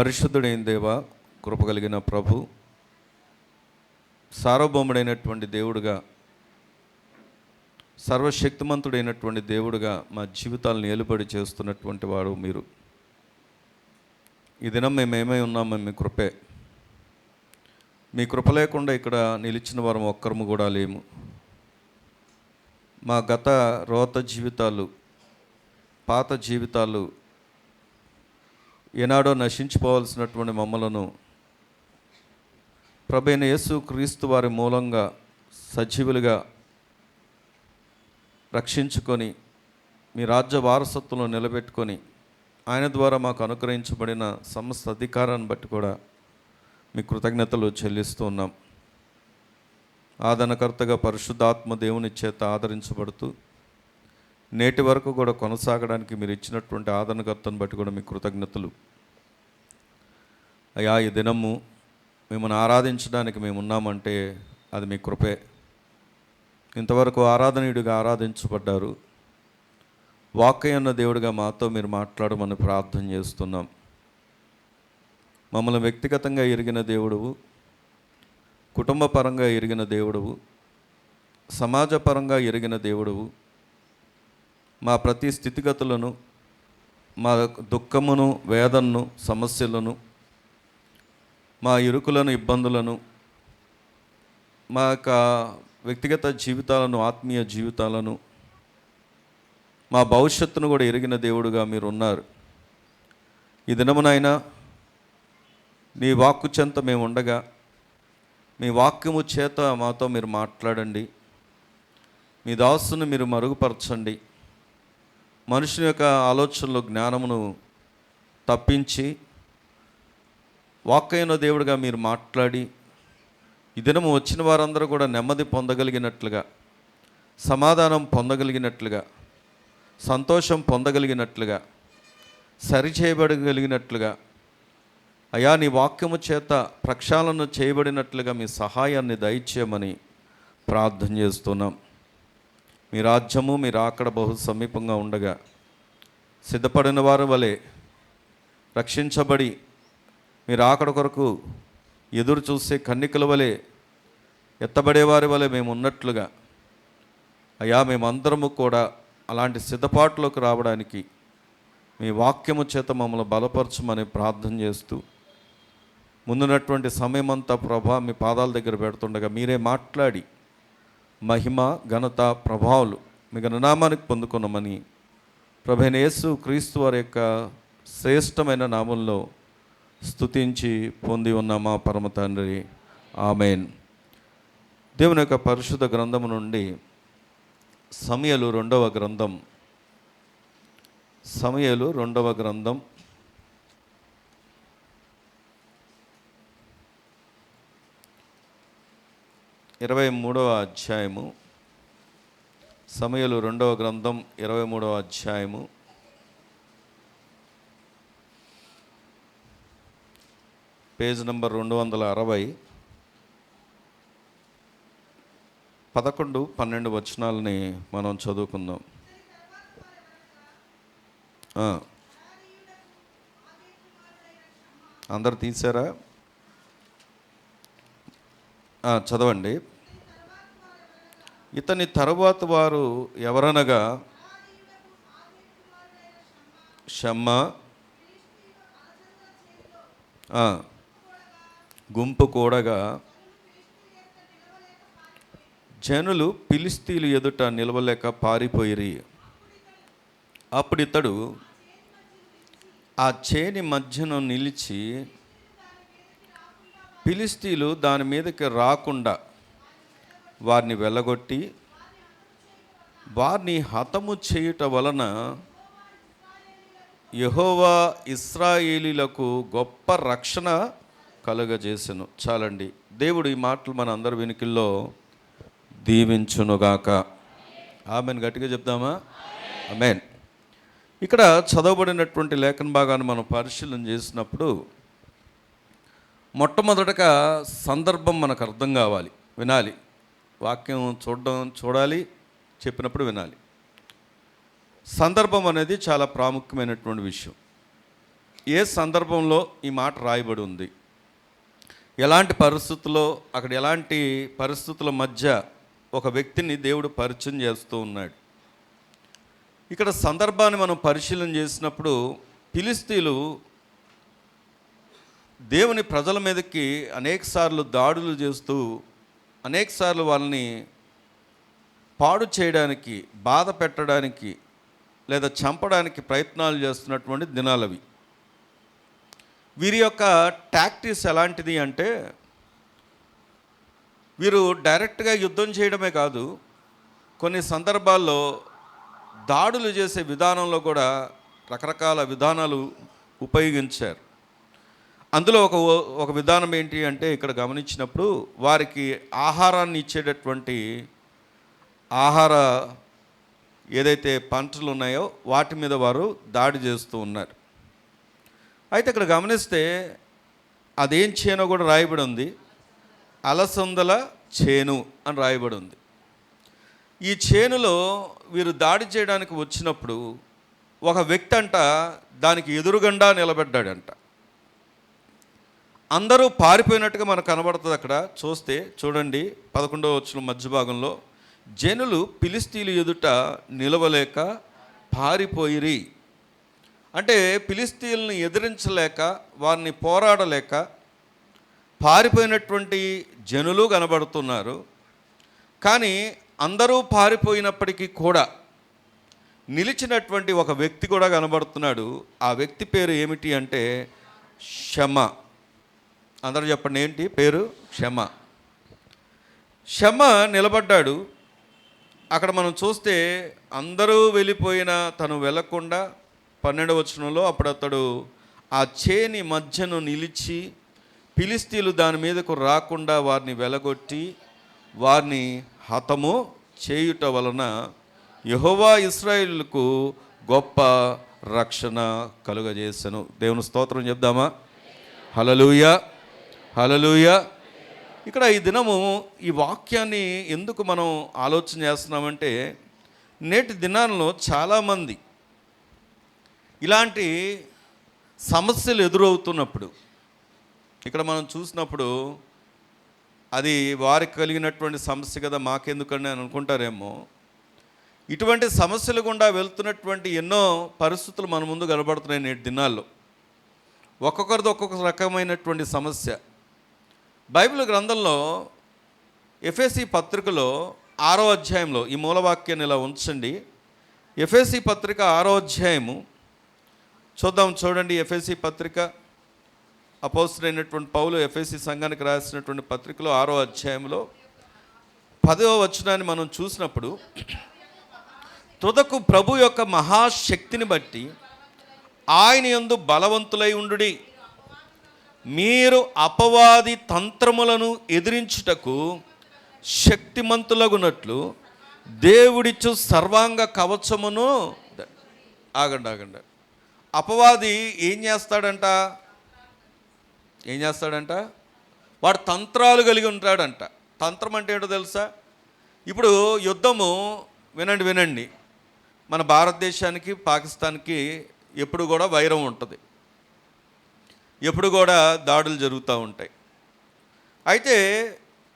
పరిశుద్ధుడైన దేవ, కృప కలిగిన ప్రభు, సార్వభౌముడైనటువంటి దేవుడుగా, సర్వశక్తిమంతుడైనటువంటి దేవుడుగా మా జీవితాలను ఏలుబడి చేస్తున్నటువంటి వాడు మీరు. ఈ దినం మేమేమై ఉన్నామో మీ కృపే. మీ కృప లేకుండా ఇక్కడ నిలిచిన వారం ఒక్కరము కూడా లేము. మా గత రోత జీవితాలు, పాత జీవితాలు, ఏనాడో నశించిపోవాల్సినటువంటి మమ్మలను ప్రభువైన యేసు క్రీస్తు వారి మూలంగా సజీవులుగా రక్షించుకొని మీ రాజ్య వారసత్వంలో నిలబెట్టుకొని ఆయన ద్వారా మాకు అనుగ్రహించబడిన సమస్త అధికారాన్ని బట్టి కూడా మీ కృతజ్ఞతలు చెల్లిస్తూ ఉన్నాం. ఆదరణకర్తగా పరిశుద్ధాత్మ దేవుని చేత ఆదరించబడుతూ నేటి వరకు కూడా కొనసాగడానికి మీరు ఇచ్చినటువంటి ఆదరణకర్తను బట్టి కూడా మీ కృతజ్ఞతలు అయ్యా. ఈ దినము మిమ్మల్ని ఆరాధించడానికి మేము ఉన్నామంటే అది మీ కృపే. ఇంతవరకు ఆరాధనీయుడిగా ఆరాధించబడ్డారు. వాక్యన్న దేవుడిగా మాతో మీరు మాట్లాడమని ప్రార్థన చేస్తున్నాం. మమ్మల్ని వ్యక్తిగతంగా ఎరిగిన దేవుడువు, కుటుంబ పరంగా ఎరిగిన దేవుడువు, సమాజపరంగా ఎరిగిన దేవుడువు. మా ప్రతి స్థితిగతులను, మా దుఃఖమును, వేదనను, సమస్యలను, మా ఇరుకులను, ఇబ్బందులను, మా యొక్క వ్యక్తిగత జీవితాలను, ఆత్మీయ జీవితాలను, మా భవిష్యత్తును కూడా ఎరిగిన దేవుడుగా మీరు ఉన్నారు. ఈ దినమునైనా నీ వాక్కు చెంత మేము ఉండగా మీ వాక్యము చేత మాతో మీరు మాట్లాడండి. మీ దాసును మీరు మరుగుపరచండి. మనుషుని యొక్క ఆలోచనలో జ్ఞానమును తప్పించి వాక్యమైన దేవుడిగా మీరు మాట్లాడి ఈ దినము వచ్చిన వారందరూ కూడా నెమ్మది పొందగలిగినట్లుగా, సమాధానం పొందగలిగినట్లుగా, సంతోషం పొందగలిగినట్లుగా, సరిచేయబడగలిగినట్లుగా, అయా నీ వాక్యము చేత ప్రక్షాళన చేయబడినట్లుగా మీ సహాయాన్ని దయచేయమని ప్రార్థన చేస్తున్నాం. మీ రాజ్యము మీరు అక్కడ బహు సమీపంగా ఉండగా సిద్ధపడిన వారి వలె, రక్షించబడి మీరు అక్కడ కొరకు ఎదురు చూసే కన్నికల వలె, ఎత్తబడేవారి వలె మేము ఉన్నట్లుగా అయ్యా మేమందరము కూడా అలాంటి సిద్ధపాటులోకి రావడానికి మీ వాక్యము చేత మమ్మల్ని బలపరచమని ప్రార్థన చేస్తూ ముందున్నటువంటి సమయమంతా ప్రభా మీ పాదాల దగ్గర పెడుతుండగా మీరే మాట్లాడి మహిమ, ఘనత, ప్రభావాలు మీ ఘననామానికి పొందుకున్నామని ప్రభువైన యేసు క్రీస్తు వారి యొక్క శ్రేష్టమైన నామంలో స్తుతించి పొంది ఉన్న మా పరమ తండ్రి, ఆమేన్. దేవుని యొక్క పరిశుద్ధ గ్రంథము నుండి సమూయేలు 2వ గ్రంథం, సమూయేలు 2వ గ్రంథం 23వ అధ్యాయము. సమూయేలు 2వ గ్రంథం 23వ అధ్యాయము. Page number 260. 11, 12 వచనాలని మనం చదువుకుందాం. అందరు తీసారా? చదవండి. ఇతని తరువాత వారు ఎవరనగా షమ్మా గుంపు కూడగా జనులు ఫిలిష్తీయుల ఎదుట నిలవలేక పారిపోయిరి. అప్పుడు ఇతడు ఆ చేని మధ్యను నిలిచి ఫిలిష్తీయులు దాని మీదకి రాకుండా వారిని వెళ్ళగొట్టి వారిని హతము చేయుట వలన యెహోవా ఇశ్రాయేలీలకు గొప్ప రక్షణ కలుగజేసెను. చాలండి. దేవుడు ఈ మాటలు మన అందరి వెనుకల్లో దీవించునుగాక. ఆమెన్. గట్టిగా చెప్దామా? ఆమెన్. ఇక్కడ చదవబడినటువంటి లేఖన భాగాన్ని మనం పరిశీలన చేసినప్పుడు మొట్టమొదటగా సందర్భం మనకు అర్థం కావాలి, వినాలి. వాక్యం చూడాలి, చెప్పినప్పుడు వినాలి. సందర్భం అనేది చాలా ప్రాముఖ్యమైనటువంటి విషయం. ఏ సందర్భంలో ఈ మాట రాయబడి ఉంది, ఎలాంటి పరిస్థితుల్లో, అక్కడ ఎలాంటి పరిస్థితుల మధ్య ఒక వ్యక్తిని దేవుడు పరిచయం చేస్తూ ఉన్నాడు. ఇక్కడ సందర్భాన్ని మనం పరిశీలన చేసినప్పుడు ఫిలిష్తీయులు దేవుని ప్రజల మీదకి అనేకసార్లు దాడులు చేస్తూ అనేకసార్లు వాళ్ళని పాడు చేయడానికి, బాధ పెట్టడానికి లేదా చంపడానికి ప్రయత్నాలు చేస్తున్నటువంటి దినాలవి. వీరి యొక్క టాక్టిక్స్ ఎలాంటిది అంటే, వీరు డైరెక్ట్గా యుద్ధం చేయడమే కాదు, కొన్ని సందర్భాల్లో దాడులు చేసే విధానంలో కూడా రకరకాల విధానాలు ఉపయోగించారు. అందులో ఒక విధానం ఏంటి అంటే, ఇక్కడ గమనించినప్పుడు వారికి ఆహారాన్ని ఇచ్చేటటువంటి ఆహార ఏదైతే పంటలు ఉన్నాయో వాటి మీద వారు దాడి చేస్తూ ఉన్నారు. అయితే ఇక్కడ గమనిస్తే అదేం చేనో కూడా రాయబడి ఉంది, అలసందల చేను అని రాయబడి ఉంది. ఈ చేనులో వీరు దాడి చేయడానికి వచ్చినప్పుడు ఒక వ్యక్తి అంట దానికి ఎదురుగుండా నిలబడ్డాడంట. అందరూ పారిపోయినట్టుగా మనకు కనబడుతుంది. అక్కడ చూస్తే చూడండి 11వ వచనం మధ్య భాగంలో, జనులు ఫిలిష్తీయుల ఎదుట నిలవలేక పారిపోయిరి. అంటే ఫిలిష్తీయులను ఎదిరించలేక, వారిని పోరాడలేక పారిపోయినటువంటి జనులు కనబడుతున్నారు. కానీ అందరూ పారిపోయినప్పటికీ కూడా నిలిచినటువంటి ఒక వ్యక్తి కూడా కనబడుతున్నాడు. ఆ వ్యక్తి పేరు ఏమిటి అంటే షమ. అందరూ చెప్పండి, ఏంటి పేరు? షమ. షమ నిలబడ్డాడు. అక్కడ మనం చూస్తే అందరూ వెళ్ళిపోయినా తను వెళ్ళకుండా 12వ వచనంలో అప్పుడు అతడు ఆ చేని మధ్యను నిలిచి ఫిలిష్తీయులు దాని మీదకు రాకుండా వారిని వెలగొట్టి వారిని హతము చేయుట వలన యెహోవా ఇశ్రాయేలుకు గొప్ప రక్షణ కలుగజేసెను. దేవుని స్తోత్రం చెప్దామా? హల్లెలూయా, హల్లెలూయా. ఇక్కడ ఈ దినము ఈ వాక్యాన్ని ఎందుకు మనం ఆలోచన చేస్తున్నామంటే, నేటి దినాల్లో చాలామంది ఇలాంటి సమస్యలు ఎదురవుతున్నప్పుడు, ఇక్కడ మనం చూసినప్పుడు అది వారికి కలిగినటువంటి సమస్య కదా, మాకెందుకండి అని అనుకుంటారేమో. ఇటువంటి సమస్యలు గుండా వెళ్తున్నటువంటి ఎన్నో పరిస్థితులు మన ముందు కనబడుతున్నాయి నేటి దినాల్లో. ఒక్కొక్కరిది ఒక్కొక్క రకమైనటువంటి సమస్య. బైబిల్ గ్రంథంలో ఎఫెసీ పత్రికలో 6వ అధ్యాయంలో ఈ మూలవాక్యాన్ని ఇలా ఉంచండి. ఎఫెసీ పత్రిక 6వ అధ్యాయము చూద్దాం. చూడండి, ఎఫెసీ పత్రిక అపోస్తలుడైనటువంటి పౌలు ఎఫెసీ సంఘానికి రాసినటువంటి పత్రికలో 6వ అధ్యాయంలో 10వ వచనాన్ని మనం చూసినప్పుడు, తుదకు ప్రభు యొక్క మహాశక్తిని బట్టి ఆయన యందు బలవంతులై ఉండుడి, మీరు అపవాది తంత్రములను ఎదిరించుటకు శక్తిమంతులగునట్లు దేవుడిచ్చు సర్వాంగ కవచమును. ఆగండి. అపవాది ఏం చేస్తాడంట? వాడు తంత్రాలు కలిగి ఉంటాడంట. తంత్రం అంటే ఏంటో తెలుసా? ఇప్పుడు యుద్ధము వినండి, మన భారతదేశానికి పాకిస్తాన్కి ఎప్పుడు కూడా వైరం ఉంటుంది, ఎప్పుడు కూడా దాడులు జరుగుతూ ఉంటాయి. అయితే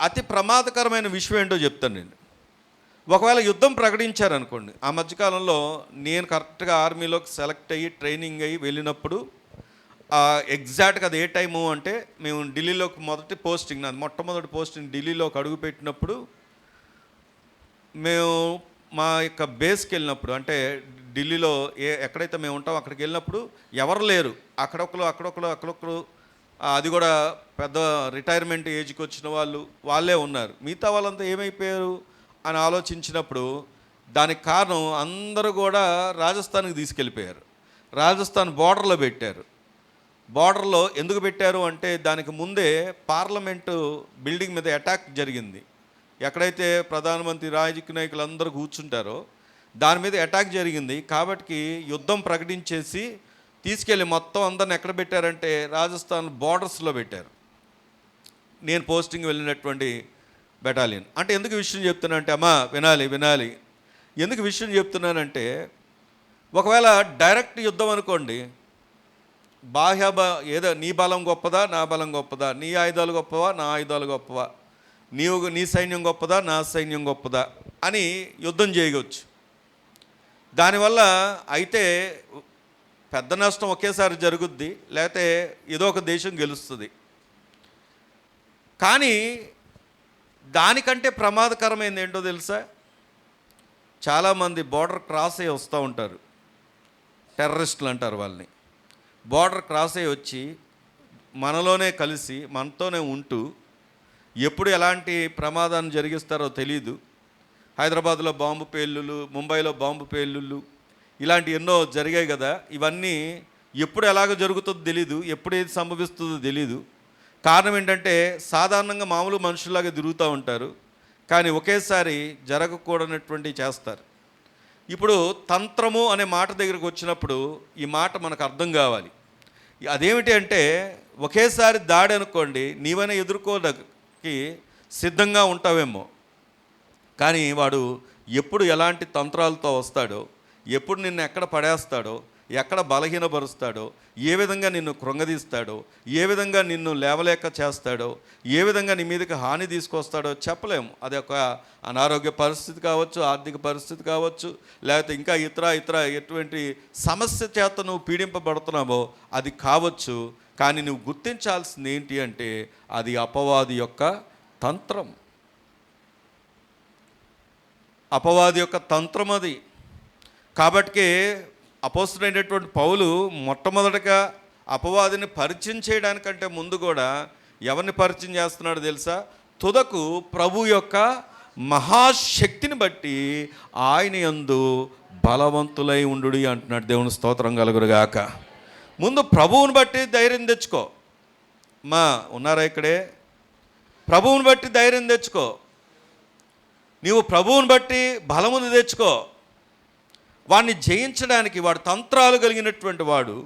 అతి ప్రమాదకరమైన విషయం ఏంటో చెప్తాను నేను. ఒకవేళ యుద్ధం ప్రకటించారనుకోండి, ఆ మధ్యకాలంలో నేను కరెక్ట్గా ఆర్మీలోకి సెలెక్ట్ అయ్యి ట్రైనింగ్ అయ్యి వెళ్ళినప్పుడు ఎగ్జాక్ట్గా అది ఏ టైము అంటే, మేము ఢిల్లీలోకి మొట్టమొదటి పోస్టింగ్ ఢిల్లీలోకి అడుగుపెట్టినప్పుడు, మేము మా యొక్క బేస్కి వెళ్ళినప్పుడు, అంటే ఢిల్లీలో ఎక్కడైతే మేము ఉంటామో అక్కడికి వెళ్ళినప్పుడు ఎవరు లేరు. అక్కడొకరు అది కూడా పెద్ద రిటైర్మెంట్ ఏజ్కి వచ్చిన వాళ్ళే ఉన్నారు. మిగతా వాళ్ళంతా ఏమైపోయారు అని ఆలోచించినప్పుడు దానికి కారణం అందరూ కూడా రాజస్థాన్కి తీసుకెళ్ళిపోయారు. రాజస్థాన్ బోర్డర్లో పెట్టారు. బోర్డర్లో ఎందుకు పెట్టారు అంటే, దానికి ముందే పార్లమెంటు బిల్డింగ్ మీద అటాక్ జరిగింది. ఎక్కడైతే ప్రధానమంత్రి, రాజకీయ నాయకులు అందరూ కూర్చుంటారో దాని మీద అటాక్ జరిగింది. కాబట్టి యుద్ధం ప్రకటించేసి తీసుకెళ్ళి మొత్తం అందరిని ఎక్కడ పెట్టారంటే రాజస్థాన్ బోర్డర్స్లో పెట్టారు. నేను పోస్టింగ్ వెళ్ళినటువంటి బెటాలియన్. అంటే ఎందుకు విషయం చెప్తున్నానంటే, అమ్మా వినాలి. ఎందుకు విషయం చెప్తున్నానంటే, ఒకవేళ డైరెక్ట్ యుద్ధం అనుకోండి, ఏదో నీ బలం గొప్పదా నా బలం గొప్పదా, నీ ఆయుధాలు గొప్పవా నా ఆయుధాలు గొప్పవా, నీ సైన్యం గొప్పదా నా సైన్యం గొప్పదా అని యుద్ధం చేయవచ్చు. దానివల్ల అయితే పెద్ద నష్టం ఒకేసారి జరుగుద్ది, లేకపోతే ఏదో ఒక దేశం గెలుస్తుంది. కానీ దానికంటే ప్రమాదకరమైనది ఏంటో తెలుసా? చాలామంది బోర్డర్ క్రాస్ అయ్యి వస్తూ ఉంటారు, టెర్రరిస్టులు అంటారు వాళ్ళని. బోర్డర్ క్రాస్ అయ్యి వచ్చి మనలోనే కలిసి మనతోనే ఉంటూ ఎప్పుడు ఎలాంటి ప్రమాదాన్ని జరిగిస్తారో తెలీదు. హైదరాబాద్లో బాంబు పేలుళ్ళు, ముంబైలో బాంబు పేలుళ్ళు, ఇలాంటి ఎన్నో జరిగాయి కదా. ఇవన్నీ ఎప్పుడు ఎలాగ జరుగుతుందో తెలీదు, ఎప్పుడు ఏది సంభవిస్తుందో తెలీదు. కారణం ఏంటంటే సాధారణంగా మామూలు మనుషుల్లాగా తిరుగుతూ ఉంటారు, కానీ ఒకేసారి జరగకూడనటువంటివి చేస్తారు. ఇప్పుడు తంత్రము అనే మాట దగ్గరకు వచ్చినప్పుడు ఈ మాట మనకు అర్థం కావాలి. అదేమిటి అంటే, ఒకేసారి దాడి అనుకోండి, నీవైనా ఎదుర్కోవడానికి సిద్ధంగా ఉంటావేమో, కానీ వాడు ఎప్పుడు ఎలాంటి తంత్రాలతో వస్తాడో, ఎప్పుడు నిన్ను ఎక్కడ పడేస్తాడో, ఎక్కడ బలహీనపరుస్తాడో, ఏ విధంగా నిన్ను కృంగదీస్తాడో, ఏ విధంగా నిన్ను లేవలేక చేస్తాడో, ఏ విధంగా నీ మీదకి హాని తీసుకొస్తాడో చెప్పలేము. అది ఒక అనారోగ్య పరిస్థితి కావచ్చు, ఆర్థిక పరిస్థితి కావచ్చు, లేకపోతే ఇంకా ఇతర ఎటువంటి సమస్య చేత నువ్వు పీడింపబడుతున్నావో అది కావచ్చు. కానీ నువ్వు గుర్తించాల్సింది ఏంటి అంటే, అది అపవాది యొక్క తంత్రం. అపవాది యొక్క తంత్రం అది. కాబట్టి అపోస్తలుడైనటువంటి పౌలు మొట్టమొదటగా అపవాదిని పరిచయం చేయడానికంటే ముందు కూడా ఎవరిని పరిచయం చేస్తున్నాడో తెలుసా? తుదకు ప్రభు యొక్క మహాశక్తిని బట్టి ఆయన యందు బలవంతులై ఉండుడి అంటున్నాడు. దేవుని స్తోత్రం కలుగురుగాక. ముందు ప్రభువుని బట్టి ధైర్యం తెచ్చుకో. ఉన్నారా ఇక్కడే? ప్రభువుని బట్టి ధైర్యం తెచ్చుకో. నీవు ప్రభువుని బట్టి బలమును తెచ్చుకో. వాడిని జయించడానికి, వాడు తంత్రాలు కలిగినటువంటి వాడు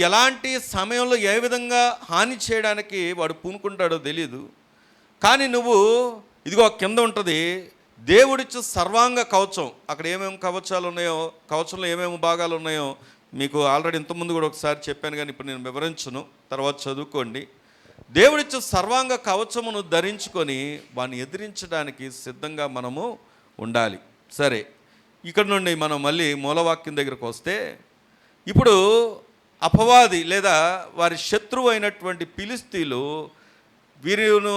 ఎలాంటి సమయంలో ఏ విధంగా హాని చేయడానికి వాడు పూనుకుంటాడో తెలీదు. కానీ నువ్వు ఇదిగో కింద ఉంటుంది దేవుడిచ్చు సర్వాంగ కవచం. అక్కడ ఏమేమి కవచాలు ఉన్నాయో, కవచంలో ఏమేమి భాగాలు ఉన్నాయో మీకు ఆల్రెడీ ఇంతకుముందు కూడా ఒకసారి చెప్పాను, కానీ ఇప్పుడు నేను వివరించను, తర్వాత చదువుకోండి. దేవుడిచ్చు సర్వాంగ కవచమును ధరించుకొని వాడిని ఎదిరించడానికి సిద్ధంగా మనము ఉండాలి. సరే, ఇక్కడ నుండి మనం మళ్ళీ మూలవాక్యం దగ్గరకు వస్తే, ఇప్పుడు అపవాది లేదా వారి శత్రువు అయినటువంటి ఫిలిష్తీయులు వీరును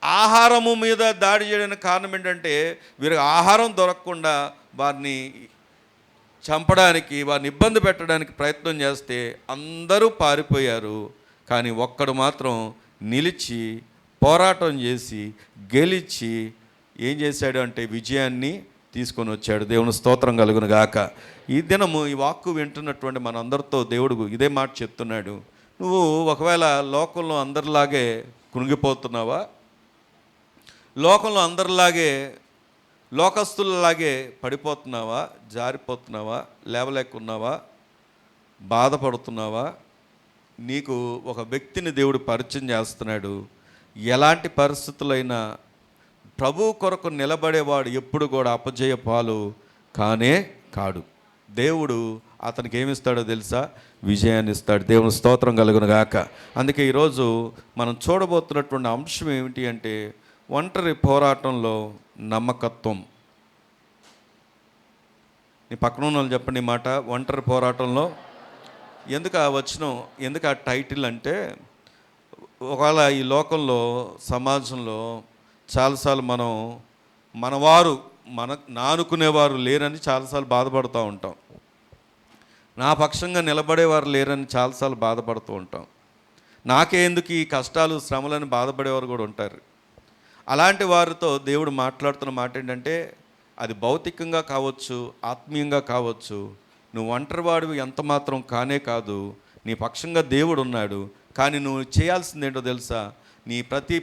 ఆహారము మీద దాడి చేయడానికి కారణం ఏంటంటే, వీరికి ఆహారం దొరకకుండా వారిని చంపడానికి, వారిని ఇబ్బంది పెట్టడానికి ప్రయత్నం చేస్తే అందరూ పారిపోయారు. కానీ ఒక్కడు మాత్రం నిలిచి పోరాటం చేసి గెలిచి ఏం చేశాడు అంటే విజయాన్ని తీసుకొని వచ్చాడు. దేవుని స్తోత్రం కలుగును గాక. ఈ దినము ఈ వాక్కు వింటున్నటువంటి మనందరితో దేవుడు ఇదే మాట చెప్తున్నాడు. నువ్వు ఒకవేళ లోకంలో అందరిలాగే కృంగిపోతున్నావా, లోకంలో అందరిలాగే లోకస్తులలాగే పడిపోతున్నావా, జారిపోతున్నావా, లేవలేకున్నావా, బాధపడుతున్నావా? నీకు ఒక వ్యక్తిని దేవుడు పరిచయం చేస్తున్నాడు. ఎలాంటి పరిస్థితులైనా ప్రభు కొరకు నిలబడేవాడు ఎప్పుడు కూడా అపజయ పాలు కానే కాడు. దేవుడు అతనికి ఏమిస్తాడో తెలుసా? విజయాన్ని ఇస్తాడు. దేవుని స్తోత్రం కలుగును గాక. అందుకే ఈరోజు మనం చూడబోతున్నటువంటి అంశం ఏమిటి అంటే, ఒంటరి పోరాటంలో నమ్మకత్వం. నీ పక్కన ఉన్న వాళ్ళు చెప్పండి మాట, ఒంటరి పోరాటంలో. ఎందుకు ఆ వచనం, ఎందుకు ఆ టైటిల్ అంటే, ఒకవేళ ఈ లోకంలో సమాజంలో చాలాసార్లు మనవారు నానుకునేవారు లేరని చాలాసార్లు బాధపడుతూ ఉంటాం. నా పక్షంగా నిలబడేవారు లేరని చాలాసార్లు బాధపడుతూ ఉంటాం. నాకే ఎందుకు ఈ కష్టాలు శ్రమలని బాధపడేవారు కూడా ఉంటారు. అలాంటి వారితో దేవుడు మాట్లాడుతున్న మాట ఏంటంటే, అది భౌతికంగా కావచ్చు, ఆత్మీయంగా కావచ్చు, నువ్వు ఒంటరివాడివి ఎంత మాత్రం కానే కాదు. నీ పక్షంగా దేవుడు ఉన్నాడు. కానీ నువ్వు చేయాల్సింది ఏంటో తెలుసా? నీ ప్రతి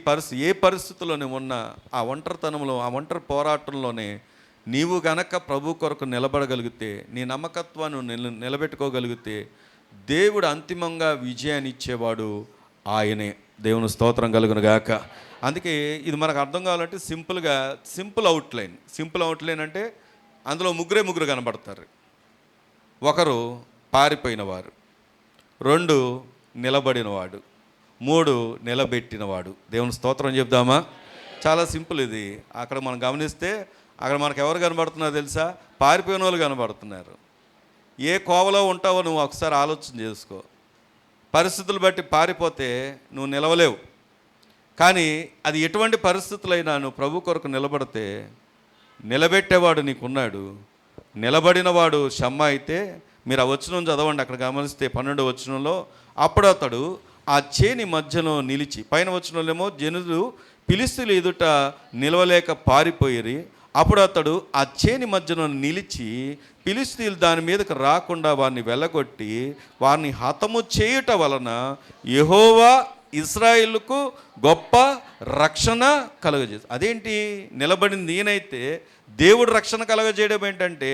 ఏ పరిస్థితుల్లో నువ్వు ఉన్నా, ఆ ఒంటరితనంలో, ఆ ఒంటరి పోరాటంలోనే నీవు గనక ప్రభు కొరకు నిలబడగలిగితే, నీ నమ్మకత్వాన్ని నిలబెట్టుకోగలిగితే, దేవుడు అంతిమంగా విజయాన్ని ఇచ్చేవాడు ఆయనే. దేవుని స్తోత్రం కలుగును గాక. అందుకే ఇది మనకు అర్థం కావాలంటే సింపుల్ అవుట్లైన్ అంటే అందులో ముగ్గురు కనబడతారు. ఒకరు పారిపోయిన వారు, 2 నిలబడినవాడు, 3 నిలబెట్టినవాడు. దేవుని స్తోత్రం చెప్దామా? చాలా సింపుల్ ఇది. అక్కడ మనం గమనిస్తే అక్కడ మనకు ఎవరు కనబడుతున్నారో తెలుసా? పారిపోయిన వాళ్ళు కనబడుతున్నారు. ఏ కోవలో ఉంటావో నువ్వు ఒకసారి ఆలోచన చేసుకో. పరిస్థితులు బట్టి పారిపోతే నువ్వు నిలవలేవు. కానీ అది ఎటువంటి పరిస్థితులైనా నువ్వు ప్రభు కొరకు నిలబడితే నిలబెట్టేవాడు నీకున్నాడు. నిలబడినవాడు షమ్మా అయితే, మీరు ఆ వచనం చదవండి, అక్కడ గమనిస్తే 12వ వచనంలో, అప్పుడు అతడు ఆ చేని మధ్యలో నిలిచి, పైన వచనంలోనేమో జనులు ఫిలిష్తీయుల ఎదుట నిలవలేక పారిపోయిరి, అప్పుడు అతడు ఆ చేని మధ్యలో నిలిచి ఫిలిష్తీయులు దాని మీదకి రాకుండా వారిని వెళ్ళగొట్టి వారిని హతము చేయుట వలన యెహోవా ఇశ్రాయేలుకు గొప్ప రక్షణ కలుగజేసి. అదేంటి, నిలబడింది ఈయనైతే దేవుడు రక్షణ కలుగజేయడం ఏంటంటే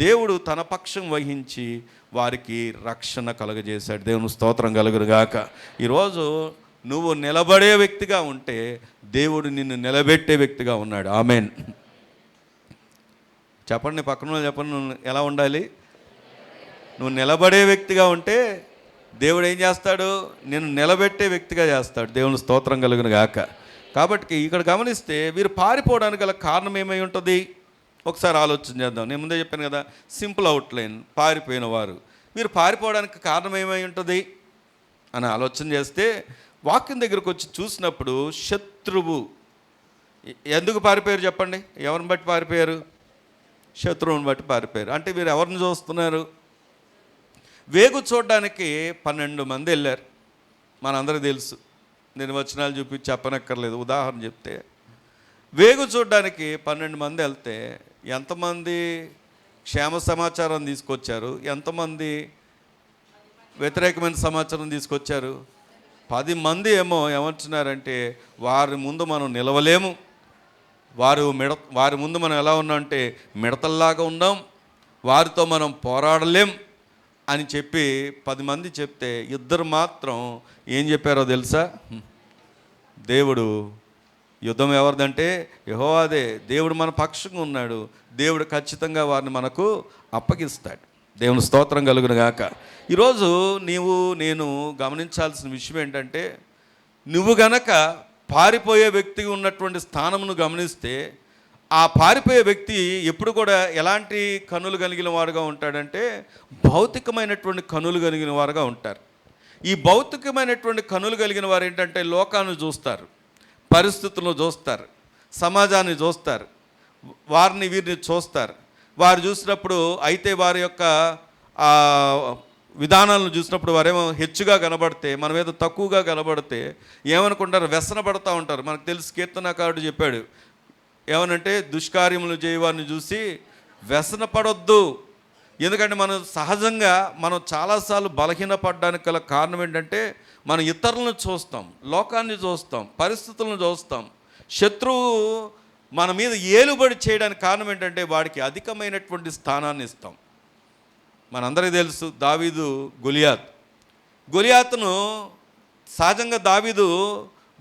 దేవుడు తన పక్షం వహించి వారికి రక్షణ కలుగజేశాడు. దేవుని స్తోత్రం కలుగునుగాక. ఈరోజు నువ్వు నిలబడే వ్యక్తిగా ఉంటే దేవుడు నిన్ను నిలబెట్టే వ్యక్తిగా ఉన్నాడు. ఆమెన్. చెప్పండి, పక్కన చెప్పండి, నువ్వు ఎలా ఉండాలి? నువ్వు నిలబడే వ్యక్తిగా ఉంటే దేవుడు ఏం చేస్తాడు? నిన్ను నిలబెట్టే వ్యక్తిగా చేస్తాడు. దేవుని స్తోత్రం కలుగును గాక. కాబట్టి ఇక్కడ గమనిస్తే వీరు పారిపోవడానికి గల కారణం ఏమై ఉంటుంది? ఒకసారి ఆలోచన చేద్దాం. నేను ముందే చెప్పాను కదా, సింపుల్ అవుట్లైన్. పారిపోయిన వారు. వీరు పారిపోవడానికి కారణం ఏమై ఉంటుంది అని ఆలోచన చేస్తే వాక్యం దగ్గరకు వచ్చి చూసినప్పుడు శత్రువు. ఎందుకు పారిపోయారు చెప్పండి? ఎవరిని బట్టి పారిపోయారు? శత్రువుని బట్టి పారిపోయారు. అంటే వీరు ఎవరిని చూస్తున్నారు? వేగు చూడడానికి 12 మంది వెళ్ళారు. మనందరికీ తెలుసు, నేను వచనాలు చూపించి చెప్పనక్కర్లేదు, ఉదాహరణ చెప్తే వేగు చూడడానికి 12 మంది వెళ్తే ఎంతమంది క్షేమ సమాచారం తీసుకొచ్చారు? ఎంతమంది వ్యతిరేకమైన సమాచారం తీసుకొచ్చారు? 10 మంది ఏమో ఏమంటున్నారంటే వారి ముందు మనం నిలవలేము, వారి ముందు మనం ఎలా ఉన్నామంటే మిడతల్లాగా ఉన్నాం, వారితో మనం పోరాడలేం అని చెప్పి 10 మంది చెప్తే 2 మాత్రం ఏం చెప్పారో తెలుసా? దేవుడు యుద్ధం ఎవరిదంటే యెహోవాదే, దేవుడు మన పక్షంగా ఉన్నాడు, దేవుడు ఖచ్చితంగా వారిని మనకు అప్పగిస్తాడు. దేవుని స్తోత్రం కలుగును గాక. ఈరోజు నేను గమనించాల్సిన విషయం ఏంటంటే, నువ్వు గనక పారిపోయే వ్యక్తిగా ఉన్నటువంటి స్థానమును గమనిస్తే ఆ పారిపోయే వ్యక్తి ఎప్పుడు కూడా ఎలాంటి కన్నులు కలిగిన వారుగా ఉంటాడంటే భౌతికమైనటువంటి కన్నులు కలిగిన వారుగా ఉంటారు. ఈ భౌతికమైనటువంటి కన్నులు కలిగిన వారు ఏంటంటే లోకాన్ని చూస్తారు, పరిస్థితులను చూస్తారు, సమాజాన్ని చూస్తారు, వీరిని చూస్తారు. వారు చూసినప్పుడు అయితే వారి యొక్క విధానాలను చూసినప్పుడు వారేమో హెచ్చుగా కనబడితే, మన మీద తక్కువగా కనబడితే ఏమనుకుంటారు? వ్యసన పడుతూ ఉంటారు. మనకు తెలుసు, కీర్తనకారుడు చెప్పాడు ఏమనంటే, దుష్కార్యములు చేయవారిని చూసి వ్యసన పడొద్దు. ఎందుకంటే మనం చాలాసార్లు బలహీనపడడానికి గల కారణం ఏంటంటే మనం ఇతరులను చూస్తాం, లోకాన్ని చూస్తాం, పరిస్థితులను చూస్తాం. శత్రువు మన మీద ఏలుబడి చేయడానికి కారణం ఏంటంటే వాడికి అధికమైనటువంటి స్థానాన్ని ఇస్తాం. మనందరికీ తెలుసు దావీదు గొలియాతును సహజంగా దావీదు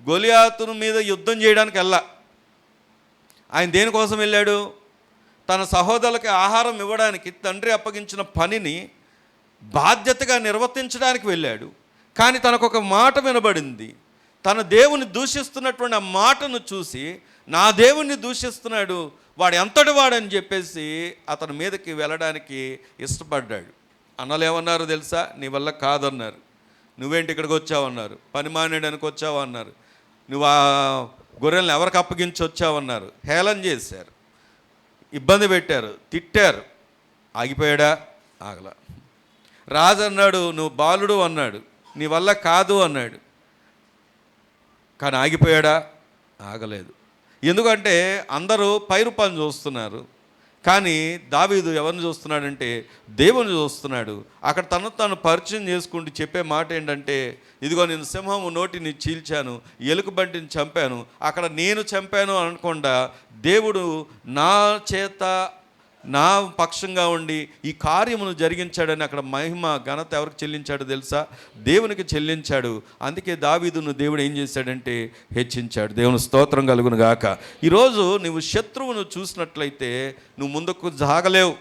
గొలియాతును మీద యుద్ధం చేయడానికి ఆయన దేనికోసం వెళ్ళాడు? తన సహోదరులకి ఆహారం ఇవ్వడానికి తండ్రి అప్పగించిన పనిని బాధ్యతగా నిర్వర్తించడానికి వెళ్ళాడు. కానీ తనకు ఒక మాట వినబడింది. తన దేవుని దూషిస్తున్నటువంటి ఆ మాటను చూసి, నా దేవుణ్ణి దూషిస్తున్నాడు, వాడు ఎంతటి వాడని చెప్పేసి అతని మీదకి వెళ్ళడానికి ఇష్టపడ్డాడు. అన్నలు ఏమన్నారు తెలుసా? నీ వల్ల కాదన్నారు. నువ్వేంటి ఇక్కడికి వచ్చావన్నారు. పని మానేయడానికి వచ్చావన్నారు. నువ్వు ఆ గొర్రెలను ఎవరికి అప్పగించి వచ్చావన్నారు. హేళన చేశారు, ఇబ్బంది పెట్టారు, తిట్టారు. ఆగిపోయాడా? ఆగల. రాజు అన్నాడు, నువ్వు బాలుడు అన్నాడు, నీ వల్ల కాదు అన్నాడు. కానీ ఆగిపోయాడా? ఆగలేదు. ఎందుకంటే అందరూ పైరూపాన్ని చూస్తున్నారు, కానీ దావీదు ఎవరిని చూస్తున్నాడంటే దేవుని చూస్తున్నాడు. అక్కడ తను పరిచయం చేసుకుంటూ చెప్పే మాట ఏంటంటే, ఇదిగో నేను సింహము నోటిని చీల్చాను, ఎలుకబంటిని చంపాను. అక్కడ నేను చంపాను అనకుండా దేవుడు నా పక్షంగా ఉండి ఈ కార్యమును జరిగించాడని అక్కడ మహిమ ఘనత ఎవరికి చెల్లించాడు తెలుసా? దేవునికి చెల్లించాడు. అందుకే దావీదును దేవుడు ఏం చేశాడంటే హెచ్చించాడు. దేవుని స్తోత్రం కలుగును గాక. ఈరోజు నువ్వు శత్రువును చూసినట్లయితే నువ్వు ముందుకు సాగలేవు.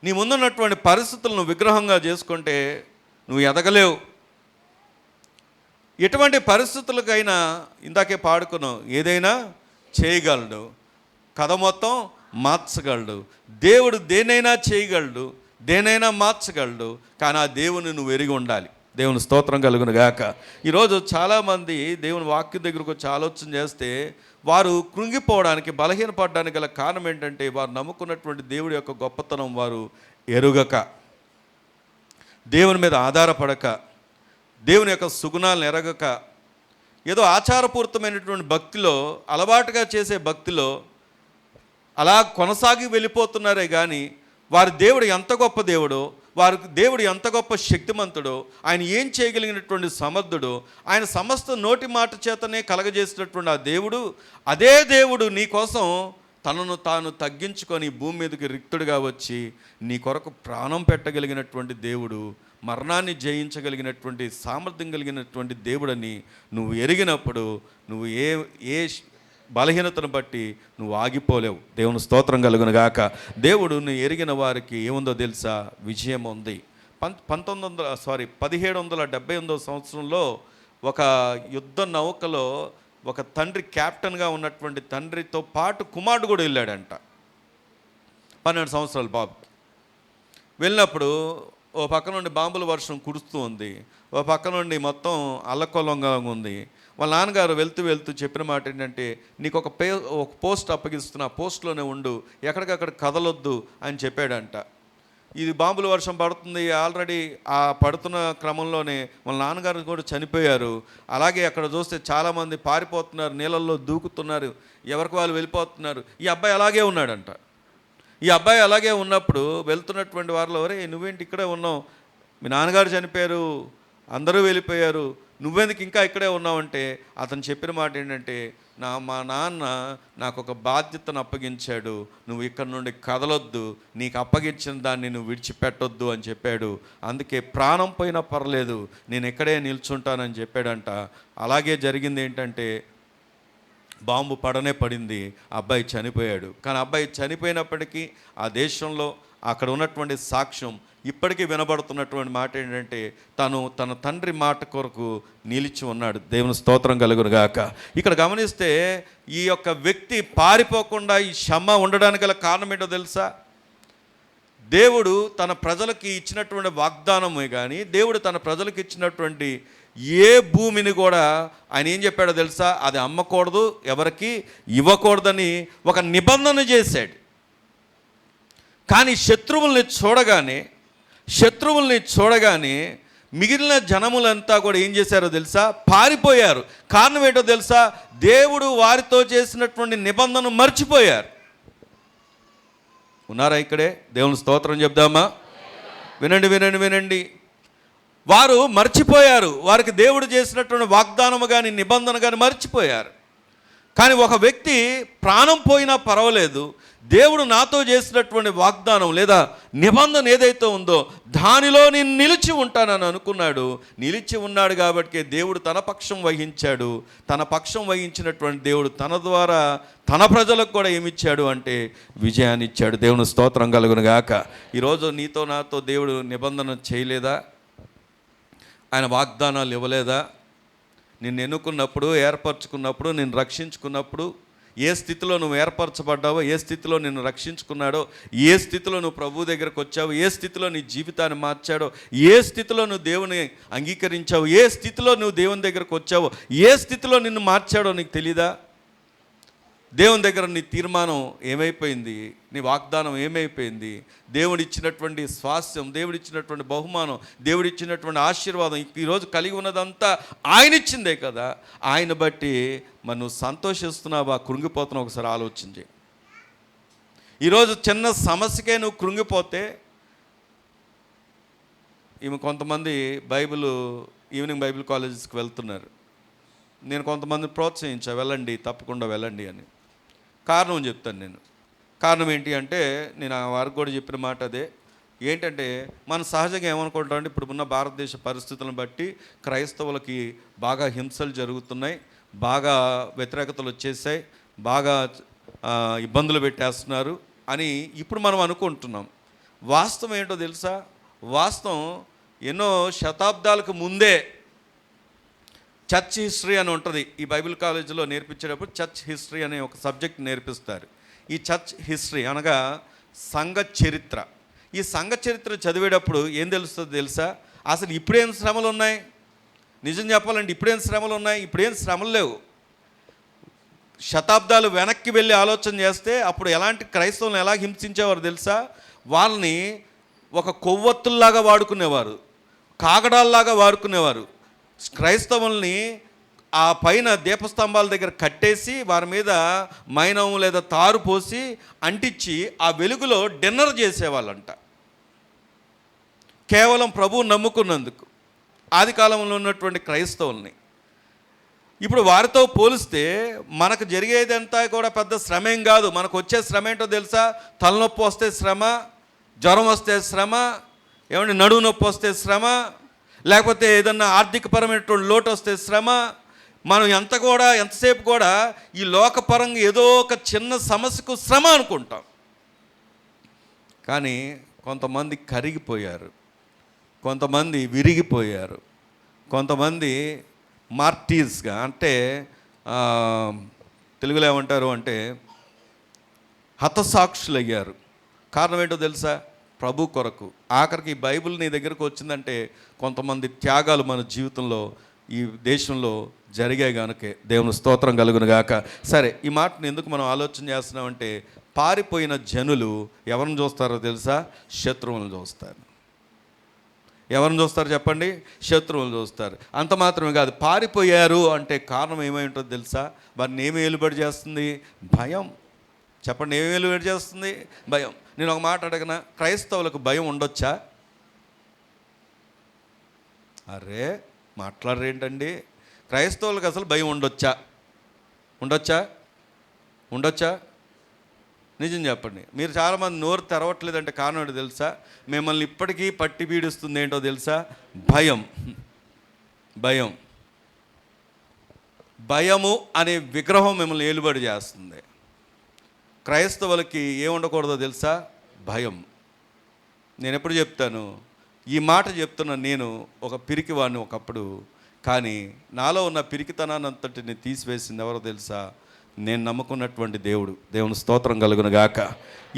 నీ ముందున్నటువంటి పరిస్థితులను విగ్రహంగా చేసుకుంటే నువ్వు ఎదగలేవు. ఎటువంటి పరిస్థితులకైనా ఇందాకే పాడుకున్నావు, ఏదైనా చేయగలడు, కథ మొత్తం మార్చగలడు. దేవుడు దేనైనా చేయగలడు, దేనైనా మార్చగలడు. కానీ ఆ దేవుని నువ్వు ఎరిగి ఉండాలి. దేవుని స్తోత్రం కలుగును గాక. ఈరోజు చాలామంది దేవుని వాక్యం దగ్గరకు వచ్చి ఆలోచన చేస్తే వారు కృంగిపోవడానికి, బలహీనపడడానికి గల కారణం ఏంటంటే వారు నమ్ముకున్నటువంటి దేవుడి యొక్క గొప్పతనం వారు ఎరుగక, దేవుని మీద ఆధారపడక, దేవుని యొక్క సుగుణాలను ఎరగక, ఏదో ఆచారపూరితమైనటువంటి భక్తిలో, అలవాటుగా చేసే భక్తిలో అలా కొనసాగి వెళ్ళిపోతున్నారే కానీ వారి దేవుడు ఎంత గొప్ప దేవుడో, వారికి దేవుడు ఎంత గొప్ప శక్తిమంతుడో, ఆయన ఏం చేయగలిగినటువంటి సమర్థుడో, ఆయన సమస్త నోటి మాట చేతనే కలగజేసినటువంటి ఆ దేవుడు, అదే దేవుడు నీ కోసం తనను తాను తగ్గించుకొని భూమి మీదకి రిక్తుడిగా వచ్చి నీ కొరకు ప్రాణం పెట్టగలిగినటువంటి దేవుడు, మరణాన్ని జయించగలిగినటువంటి సామర్థ్యం కలిగినటువంటి దేవుడని నువ్వు ఎరిగినప్పుడు నువ్వు ఏ బలహీనతను బట్టి నువ్వు ఆగిపోలేవు. దేవుని స్తోత్రం కలుగును గాక. దేవుడు నువ్వు ఎరిగిన వారికి ఏముందో తెలుసా? విజయం ఉంది. 1778 సంవత్సరంలో ఒక యుద్ధ నౌకలో ఒక తండ్రి క్యాప్టెన్గా ఉన్నటువంటి తండ్రితో పాటు కుమారుడు కూడా వెళ్ళాడంట. 12 సంవత్సరాల బాబు వెళ్ళినప్పుడు ఓ పక్క నుండి బాంబుల వర్షం కురుస్తూ ఉంది, ఓ పక్క నుండి మొత్తం అల్లకొల్లంగా ఉంది. వాళ్ళ నాన్నగారు వెళ్తూ చెప్పిన మాట ఏంటంటే, నీకు ఒక పోస్ట్ అప్పగిస్తున్నా, పోస్ట్లోనే ఉండు, ఎక్కడికక్కడ కదలొద్దు అని చెప్పాడంట. ఇది బాంబుల వర్షం పడుతుంది, ఆల్రెడీ ఆ పడుతున్న క్రమంలోనే వాళ్ళ నాన్నగారు కూడా చనిపోయారు. అలాగే అక్కడ చూస్తే చాలామంది పారిపోతున్నారు, నీళ్ళల్లో దూకుతున్నారు, ఎవరికి వాళ్ళు వెళ్ళిపోతున్నారు. ఈ అబ్బాయి అలాగే ఉన్నాడంట. ఈ అబ్బాయి అలాగే ఉన్నప్పుడు వెళ్తున్నటువంటి వారిలో, ఒరే నువ్వేంటి ఇక్కడే ఉన్నావు, మీ నాన్నగారు చనిపోయారు, అందరూ వెళ్ళిపోయారు, నువ్వెందుకు ఇంకా ఇక్కడే ఉన్నావంటే అతను చెప్పిన మాట ఏంటంటే, మా నాన్న నాకు ఒక బాధ్యతను అప్పగించాడు, నువ్వు ఇక్కడ నుండి కదలొద్దు, నీకు అప్పగించిన దాన్ని నువ్వు విడిచిపెట్టొద్దు అని చెప్పాడు. అందుకే ప్రాణం పోయినా పర్లేదు, నేను ఇక్కడే నిల్చుంటానని చెప్పాడంట. అలాగే జరిగింది. ఏంటంటే బాంబు పడనే పడింది, అబ్బాయి చనిపోయాడు. కానీ అబ్బాయి చనిపోయినప్పటికీ ఆ దేశంలో అక్కడ ఉన్నటువంటి సాక్ష్యం ఇప్పటికీ వినబడుతున్నటువంటి మాట ఏంటంటే, తన తండ్రి మాట కొరకు నిలిచి ఉన్నాడు. దేవుని స్తోత్రం కలుగును గాక. ఇక్కడ గమనిస్తే ఈ యొక్క వ్యక్తి పారిపోకుండా ఈ క్షమ ఉండడానికి గల కారణం ఏంటో తెలుసా? దేవుడు తన ప్రజలకి ఇచ్చినటువంటి వాగ్దానమే కానీ, దేవుడు తన ప్రజలకు ఇచ్చినటువంటి ఏ భూమిని కూడా ఆయన ఏం చెప్పాడో తెలుసా? అది అమ్మకూడదు, ఎవరికి ఇవ్వకూడదని ఒక నిబంధన చేశాడు. కానీ శత్రువుల్ని చూడగానే మిగిలిన జనములంతా కూడా ఏం చేశారో తెలుసా? పారిపోయారు. కారణం ఏంటో తెలుసా? దేవుడు వారితో చేసినటువంటి నిబంధన మర్చిపోయారు. ఉన్నారా ఇక్కడే? దేవుని స్తోత్రం చెప్దామా? వినండి. వారు మర్చిపోయారు. వారికి దేవుడు చేసినటువంటి వాగ్దానము కానీ నిబంధన కానీ మర్చిపోయారు. కానీ ఒక వ్యక్తి ప్రాణం పోయినా పర్వాలేదు, దేవుడు నాతో చేసినటువంటి వాగ్దానం లేదా నిబంధన ఏదైతే ఉందో దానిలో నేను నిలిచి ఉంటానని అనుకున్నాడు. నిలిచి ఉన్నాడు కాబట్టి దేవుడు తన పక్షం వహించాడు. తన పక్షం వహించినటువంటి దేవుడు తన ద్వారా తన ప్రజలకు కూడా ఏమిచ్చాడు అంటే విజయాన్ని ఇచ్చాడు. దేవుని స్తోత్రం కలుగును గాక. ఈరోజు నీతో నాతో దేవుడు నిబంధన చేయలేదా? ఆయన వాగ్దానాలు ఇవ్వలేదా? నిన్ను ఎన్నుకున్నప్పుడు, ఏర్పరచుకున్నప్పుడు, నిన్ను రక్షించుకున్నప్పుడు, ఏ స్థితిలో నువ్వు ఏర్పరచబడ్డావో, ఏ స్థితిలో నిన్ను రక్షించుకున్నాడో, ఏ స్థితిలో నువ్వు ప్రభు దగ్గరకు వచ్చావు, ఏ స్థితిలో నీ జీవితాన్ని మార్చాడో, ఏ స్థితిలో నువ్వు దేవుని అంగీకరించావు, ఏ స్థితిలో నువ్వు దేవుని దగ్గరకు వచ్చావో, ఏ స్థితిలో నిన్ను మార్చాడో నీకు తెలీదా? దేవుని దగ్గర నీ తీర్మానం ఏమైపోయింది? నీ వాగ్దానం ఏమైపోయింది? దేవుడిచ్చినటువంటి స్వాస్థ్యం, దేవుడిచ్చినటువంటి బహుమానం, దేవుడిచ్చినటువంటి ఆశీర్వాదం ఈరోజు కలిగి ఉన్నదంతా ఆయన ఇచ్చిందే కదా. ఆయన బట్టి మరి నువ్వు సంతోషిస్తున్నావా, కృంగిపోతున్నావు? ఒకసారి ఆలోచించి. ఈరోజు చిన్న సమస్యకే నువ్వు కృంగిపోతే, కొంతమంది ఈవినింగ్ బైబిల్ కాలేజెస్కి వెళ్తున్నారు. నేను కొంతమంది ప్రోత్సహించా, వెళ్ళండి, తప్పకుండా వెళ్ళండి అని. కారణం చెప్తాను నేను. కారణం ఏంటి అంటే, నేను ఆ వారికి కూడా చెప్పిన మాట అదే. ఏంటంటే మనం సహజంగా ఏమనుకుంటామంటే, ఇప్పుడు ఉన్న భారతదేశ పరిస్థితులను బట్టి క్రైస్తవులకి బాగా హింసలు జరుగుతున్నాయి, బాగా వ్యతిరేకతలు వచ్చేసాయి, బాగా ఇబ్బందులు పెట్టేస్తున్నారు అని ఇప్పుడు మనం అనుకుంటున్నాం. వాస్తవం ఏంటో తెలుసా? వాస్తవం ఎన్నో శతాబ్దాలకు ముందే చర్చ్ హిస్టరీ అని ఉంటుంది. ఈ బైబిల్ కాలేజీలో నేర్పించేటప్పుడు చర్చ్ హిస్టరీ అనే ఒక సబ్జెక్ట్ నేర్పిస్తారు. ఈ చర్చ్ హిస్టరీ అనగా సంఘ చరిత్ర. ఈ సంఘ చరిత్ర చదివేటప్పుడు ఏం తెలుస్తుంది తెలుసా? అసలు ఇప్పుడేం శ్రమలు ఉన్నాయి? నిజం చెప్పాలంటే ఇప్పుడేం శ్రమలు ఉన్నాయి? ఇప్పుడేం శ్రమలు లేవు. శతాబ్దాలు వెనక్కి వెళ్ళి ఆలోచన చేస్తే అప్పుడు ఎలాంటి క్రైస్తవులను ఎలా హింసించేవారు తెలుసా? వాళ్ళని ఒక కొవ్వొత్తుల్లాగా వాడుకునేవారు, కాగడాల్లాగా వాడుకునేవారు. క్రైస్తవుల్ని ఆ పైన దీపస్తంభాల దగ్గర కట్టేసి వారి మీద మైనం లేదా తారు పోసి అంటించి ఆ వెలుగులో డిన్నర్ చేసేవాళ్ళంట, కేవలం ప్రభువు నమ్ముకున్నందుకు. ఆది కాలంలో ఉన్నటువంటి క్రైస్తవుల్ని ఇప్పుడు వారితో పోలిస్తే మనకు జరిగేదంతా కూడా పెద్ద శ్రమ ఏం కాదు. మనకు వచ్చే శ్రమ ఏంటో తెలుసా? తలనొప్పి వస్తే శ్రమ, జ్వరం వస్తే శ్రమ, ఏమంటే నడువు నొప్పి వస్తే శ్రమ, లేకపోతే ఏదన్నా ఆర్థికపరమైనటువంటి లోటు వస్తే శ్రమ. మనం ఎంతసేపు కూడా ఈ లోకపరంగా ఏదో ఒక చిన్న సమస్యకు శ్రమ అనుకుంటాం. కానీ కొంతమంది కరిగిపోయారు, కొంతమంది విరిగిపోయారు, కొంతమంది మార్టీర్స్గా, అంటే తెలుగులో ఏమంటారు అంటే హతసాక్షులు అయ్యారు. కారణం ఏంటో తెలుసా? ప్రభు కొరకు. ఆఖరికి ఈ బైబిల్ నీ దగ్గరకు వచ్చిందంటే కొంతమంది త్యాగాలు మన జీవితంలో ఈ దేశంలో జరిగాయి కనుకే దేవుని స్తోత్రం కలుగును గాక. సరే, ఈ మాటను ఎందుకు మనం ఆలోచన చేస్తున్నామంటే పారిపోయిన జనులు ఎవరిని చూస్తారో తెలుసా? శత్రువులను చూస్తారు. ఎవరిని చూస్తారు చెప్పండి? శత్రువులు చూస్తారు. అంత మాత్రమే కాదు, పారిపోయారు అంటే కారణం ఏమై ఉంటుందో తెలుసా? వారిని ఏమి వెలుబడి చేస్తుంది? భయం. చెప్పండి, ఏమి వెలుబడి చేస్తుంది? భయం. నేను ఒక మాట అడగనా? క్రైస్తవులకు భయం ఉండొచ్చా? అరే మాట్లాడరేంటండి? క్రైస్తవులకు అసలు భయం ఉండొచ్చా? ఉండొచ్చా? ఉండొచ్చా? నిజం చెప్పండి. మీరు చాలామంది నోరు తెరవట్లేదంటే కారణం ఏంటో తెలుసా? మిమ్మల్ని ఇప్పటికీ పట్టి పీడిస్తుంది ఏంటో తెలుసా? భయం. భయం. భయము అనే విగ్రహం మిమ్మల్ని ఏలుబడి చేస్తుంది. క్రైస్తవులకి ఏముండకూడదో తెలుసా? భయం. నేను ఎప్పుడు చెప్తాను, ఈ మాట చెప్తున్నా, నేను ఒక పిరికివాడిని ఒకప్పుడు. కానీ నాలో ఉన్న పిరికితనాన్ని అంతటిని తీసివేసింది ఎవరో తెలుసా? నేను నమ్ముకున్నటువంటి దేవుడు. దేవుని స్తోత్రం కలుగును గాక.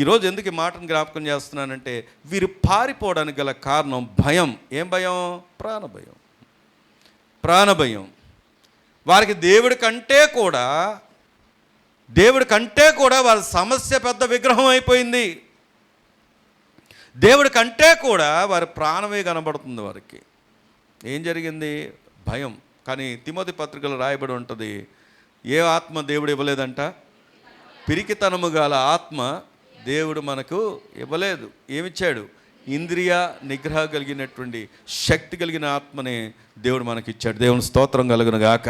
ఈరోజు ఎందుకు ఈ మాటను జ్ఞాపకం చేస్తున్నానంటే వీరు పారిపోవడానికి గల కారణం భయం. ఏం భయం? ప్రాణభయం. ప్రాణభయం. వారికి దేవుడి కంటే కూడా వారి సమస్య పెద్ద విగ్రహం అయిపోయింది. దేవుడి కంటే కూడా వారి ప్రాణమే కనబడుతుంది వారికి. ఏం జరిగింది? భయం. కానీ తిమోతి పత్రికలో రాయబడి ఉంటుంది, ఏ ఆత్మ దేవుడు ఇవ్వలేదంట? పిరికితనము గల ఆత్మ దేవుడు మనకు ఇవ్వలేదు. ఏమిచ్చాడు? ఇంద్రియ నిగ్రహ కలిగినటువంటి శక్తి కలిగిన ఆత్మనే దేవుడు మనకిచ్చాడు. దేవుని స్తోత్రం కలుగును గాక.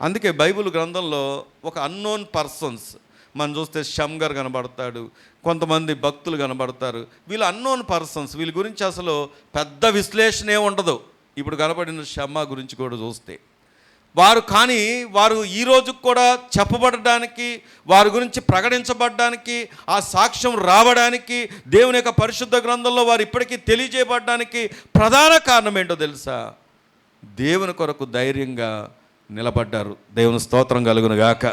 అందుకే బైబిల్ గ్రంథంలో ఒక అన్నోన్ పర్సన్స్ మనం చూస్తే షమ్గర్ కనబడతాడు, కొంతమంది భక్తులు కనబడతారు. వీళ్ళు అన్నోన్ పర్సన్స్. వీళ్ళ గురించి అసలు పెద్ద విశ్లేషణే ఉండదు. ఇప్పుడు కనబడిన షమ్మా గురించి కూడా చూస్తే వారు ఈ రోజుకు కూడా చెప్పబడడానికి, వారి గురించి ప్రకటించబడడానికి, ఆ సాక్ష్యం రావడానికి, దేవుని యొక్క పరిశుద్ధ గ్రంథంలో వారు ఇప్పటికీ తెలియజేయబడడానికి ప్రధాన కారణం ఏంటో తెలుసా? దేవుని కొరకు ధైర్యంగా నిలబడ్డారు. దేవుని స్తోత్రం కలుగును గాక.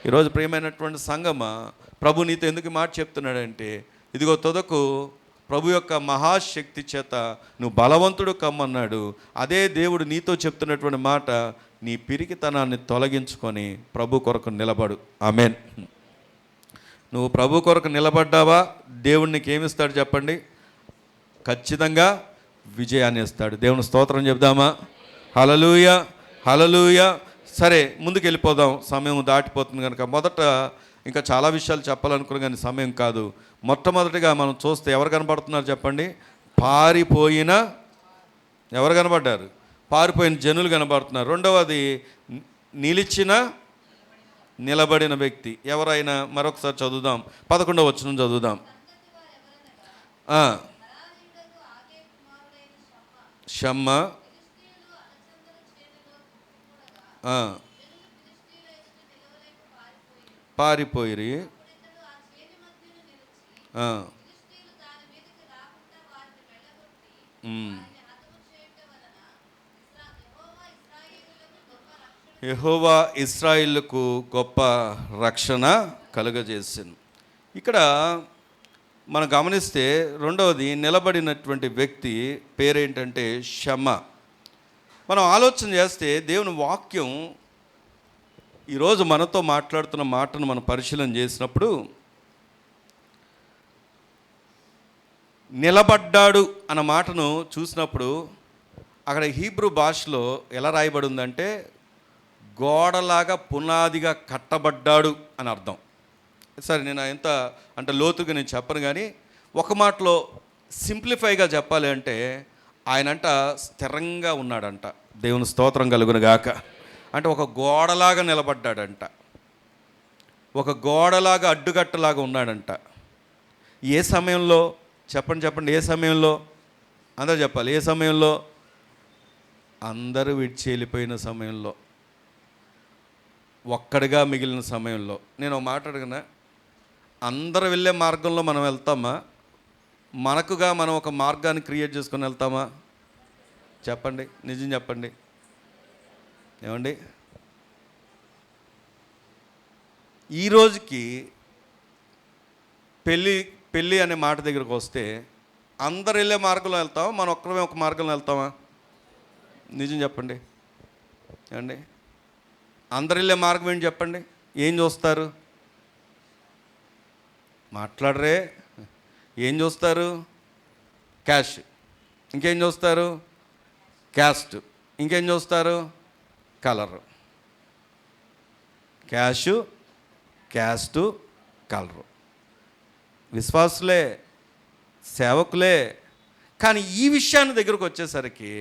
ఈరోజు ప్రియమైనటువంటి సంగమా, ప్రభు నీతో ఎందుకు మాట చెప్తున్నాడంటే, ఇదిగో తొదకు ప్రభు యొక్క మహాశక్తి చేత నువ్వు బలవంతుడు కమ్మన్నాడు. అదే దేవుడు నీతో చెప్తున్నటువంటి మాట, నీ పిరికితనాన్ని తొలగించుకొని ప్రభు కొరకు నిలబడు. ఆమేన్. నువ్వు ప్రభు కొరకు నిలబడ్డావా? దేవుడు నీకు ఏమిస్తాడు చెప్పండి? ఖచ్చితంగా విజయాన్ని ఇస్తాడు. దేవుని స్తోత్రం చెప్దామా? హల్లెలూయా, హల్లెలూయా. సరే, ముందుకు వెళ్ళిపోదాం, సమయం దాటిపోతుంది కనుక. మొదట ఇంకా చాలా విషయాలు చెప్పాలనుకున్నా కానీ సమయం కాదు. మొట్టమొదటిగా మనం చూస్తే ఎవరు కనబడుతున్నారు చెప్పండి? ఎవరు కనబడ్డారు? పారిపోయిన జనులు కనబడుతున్నారు. రెండవది నిలబడిన వ్యక్తి. ఎవరైనా? మరొకసారి చదువుదాం, 11వ వచనం చదువుదాం. షమ్మ పారిపోయిరి. ఉమ్. యెహోవా ఇశ్రాయేలుకు గొప్ప రక్షణ కలుగజేసింది. ఇక్కడ మనం గమనిస్తే రెండవది నిలబడినటువంటి వ్యక్తి పేరేంటంటే షమ. మనం ఆలోచన చేస్తే దేవుని వాక్యం ఈరోజు మనతో మాట్లాడుతున్న మాటను మనం పరిశీలన చేసినప్పుడు, నిలబడ్డాడు అన్న మాటను చూసినప్పుడు అక్కడ హీబ్రూ భాషలో ఎలా రాయబడి ఉందంటే గోడలాగా పునాదిగా కట్టబడ్డాడు అని అర్థం. సరే, నేను ఎంత అంటే లోతుగా నేను చెప్పను, కానీ ఒక మాటలో సింప్లిఫైగా చెప్పాలి అంటే ఆయనంట స్థిరంగా ఉన్నాడంట. దేవుని స్తోత్రం కలుగును గాక. అంటే ఒక గోడలాగా నిలబడ్డాడంట, ఒక గోడలాగా అడ్డుగట్టలాగా ఉన్నాడంట. ఏ సమయంలో చెప్పండి, ఏ సమయంలో? అందరూ చెప్పాలి. ఏ సమయంలో? అందరూ విడిచి వెళ్ళిపోయిన సమయంలో, ఒక్కడిగా మిగిలిన సమయంలో. నేను ఒక మాట అడిగినా, అందరూ వెళ్ళే మార్గంలో మనం వెళ్తామా? మనకుగా మనం ఒక మార్గాన్ని క్రియేట్ చేసుకొని వెళ్తామా? చెప్పండి, నిజం చెప్పండి. ఏమండి, ఈరోజుకి పెళ్ళి అనే మాట దగ్గరకు వస్తే అందరు వెళ్ళే మార్గంలో వెళ్తామా, మనం ఒక్కరమే ఒక మార్గంలో వెళ్తామా? నిజం చెప్పండి. ఏమండి, అందరు వెళ్ళే మార్గం ఏంటి చెప్పండి? ఏం చూస్తారు? మాట్లాడరే. ఏం చూస్తారు? క్యాష్. ఇంకేం చూస్తారు? క్యాస్ట్. ఇంకేం చూస్తారు? కలరు. Cash, caste, colour. విశ్వాసులే, సేవకులే. కానీ ఈ విషయాన్ని దగ్గరకు వచ్చేసరికి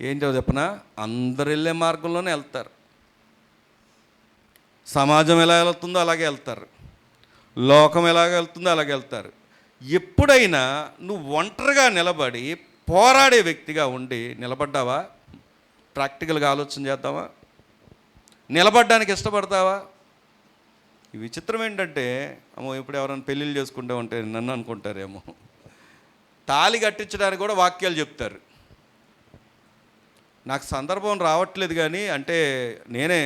ఏంటో చెప్పనా, అందరు వెళ్ళే మార్గంలోనే వెళ్తారు. సమాజం ఎలా వెళ్తుందో అలాగే వెళ్తారు, లోకం ఎలాగ వెళ్తుందో అలాగే వెళ్తారు. ఎప్పుడైనా నువ్వు ఒంటరిగా నిలబడి పోరాడే వ్యక్తిగా ఉండి నిలబడ్డావా? ప్రాక్టికల్గా ఆలోచన చేద్దామా? నిలబడ్డానికి ఇష్టపడతావా? ఈ విచిత్రం ఏంటంటే, అమ్మో ఇప్పుడు ఎవరైనా పెళ్ళిళ్ళు చేసుకుంటా ఉంటే నన్ను అనుకుంటారేమో, తాళి కట్టించడానికి కూడా వాక్యాలు చెప్తారు. నాకు సందర్భం రావట్లేదు, కానీ అంటే నేనే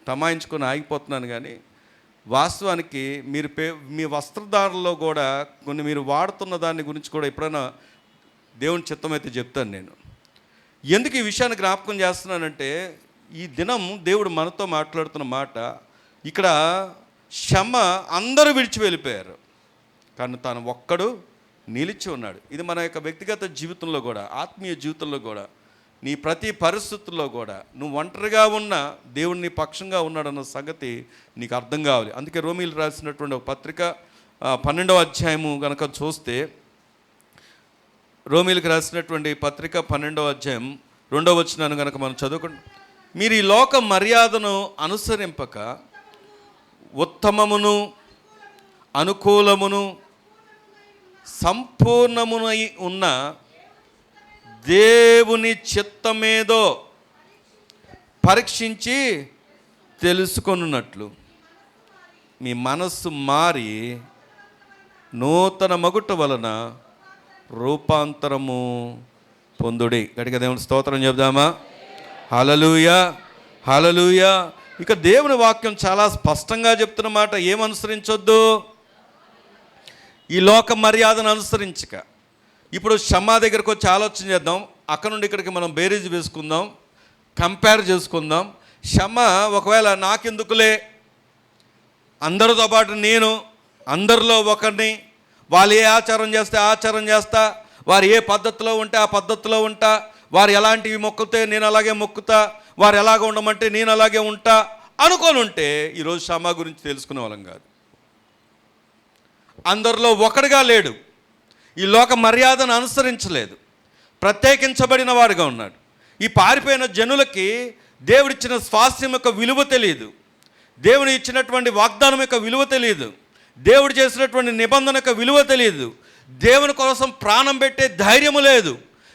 తమాయించుకొని ఆగిపోతున్నాను. కానీ వాస్తవానికి మీరు మీ వస్త్రధారణలో కూడా కొన్ని మీరు వాడుతున్న దాని గురించి కూడా ఎప్పుడైనా దేవుని చిత్తమైతే చెప్తాను. నేను ఎందుకు ఈ విషయాన్ని జ్ఞాపకం చేస్తున్నానంటే, ఈ దినం దేవుడు మనతో మాట్లాడుతున్న మాట ఇక్కడ, షమ అందరూ విడిచి వెళ్ళిపోయారు, కానీ తాను ఒక్కడు నిలిచి ఉన్నాడు. ఇది మన యొక్క వ్యక్తిగత జీవితంలో కూడా, ఆత్మీయ జీవితంలో కూడా, నీ ప్రతి పరిస్థితుల్లో కూడా నువ్వు ఒంటరిగా ఉన్న దేవుడు నీ పక్షంగా ఉన్నాడన్న సంగతి నీకు అర్థం కావాలి. అందుకే రోమీలు రాసినటువంటి ఒక పత్రిక 12వ అధ్యాయము కనుక చూస్తే, రోమీలకు రాసినటువంటి పత్రిక 12వ అధ్యాయం 2వ వచనాన్ని కనుక మనం చదువుకుంటాం. మీరు ఈ లోక మర్యాదను అనుసరింపక ఉత్తమమును అనుకూలమును సంపూర్ణమునై ఉన్న దేవుని చిత్తమేదో పరీక్షించి తెలుసుకొనున్నట్లు మీ మనస్సు మారి నూతన మగుట వలన రూపాంతరము పొందుడి. గట్టిగా దేవుని స్తోత్రం చెప్దామా? హల్లెలూయా, హల్లెలూయా. ఇక దేవుని వాక్యం చాలా స్పష్టంగా చెప్తున్న మాట, ఏమనుసరించొద్దు? ఈ లోక మర్యాదను అనుసరించక. ఇప్పుడు షమ్మా దగ్గరకు వచ్చి ఆలోచన చేద్దాం. అక్కడ నుండి ఇక్కడికి మనం బేరీజ్ వేసుకుందాం, కంపేర్ చేసుకుందాం. షమ్మా ఒకవేళ నాకెందుకులే, అందరితో పాటు నేను అందరిలో ఒకరిని, వాళ్ళు ఏ ఆచారం చేస్తే ఆచారం చేస్తా, వారు ఏ పద్ధతిలో ఉంటే ఆ పద్ధతిలో ఉంటా, వారు ఎలాంటివి మొక్కుతే నేను అలాగే మొక్కుతా, వారు ఎలాగ ఉండమంటే నేను అలాగే ఉంటా అనుకొని ఉంటే ఈరోజు షమ్మా గురించి తెలుసుకునే వాళ్ళం కాదు. అందరిలో ఒకటిగా లేడు, ఈ లోక మర్యాదను అనుసరించలేదు, ప్రత్యేకించబడిన వాడిగా ఉన్నాడు. ఈ పారిపోయిన జనులకి దేవుడిచ్చిన స్వాస్థ్యం యొక్క విలువ తెలియదు, దేవుడు ఇచ్చినటువంటి వాగ్దానం యొక్క విలువ తెలియదు, దేవుడు చేసినటువంటి నిబంధన యొక్క విలువ తెలియదు, దేవుని కోసం ప్రాణం పెట్టే ధైర్యము లేదు.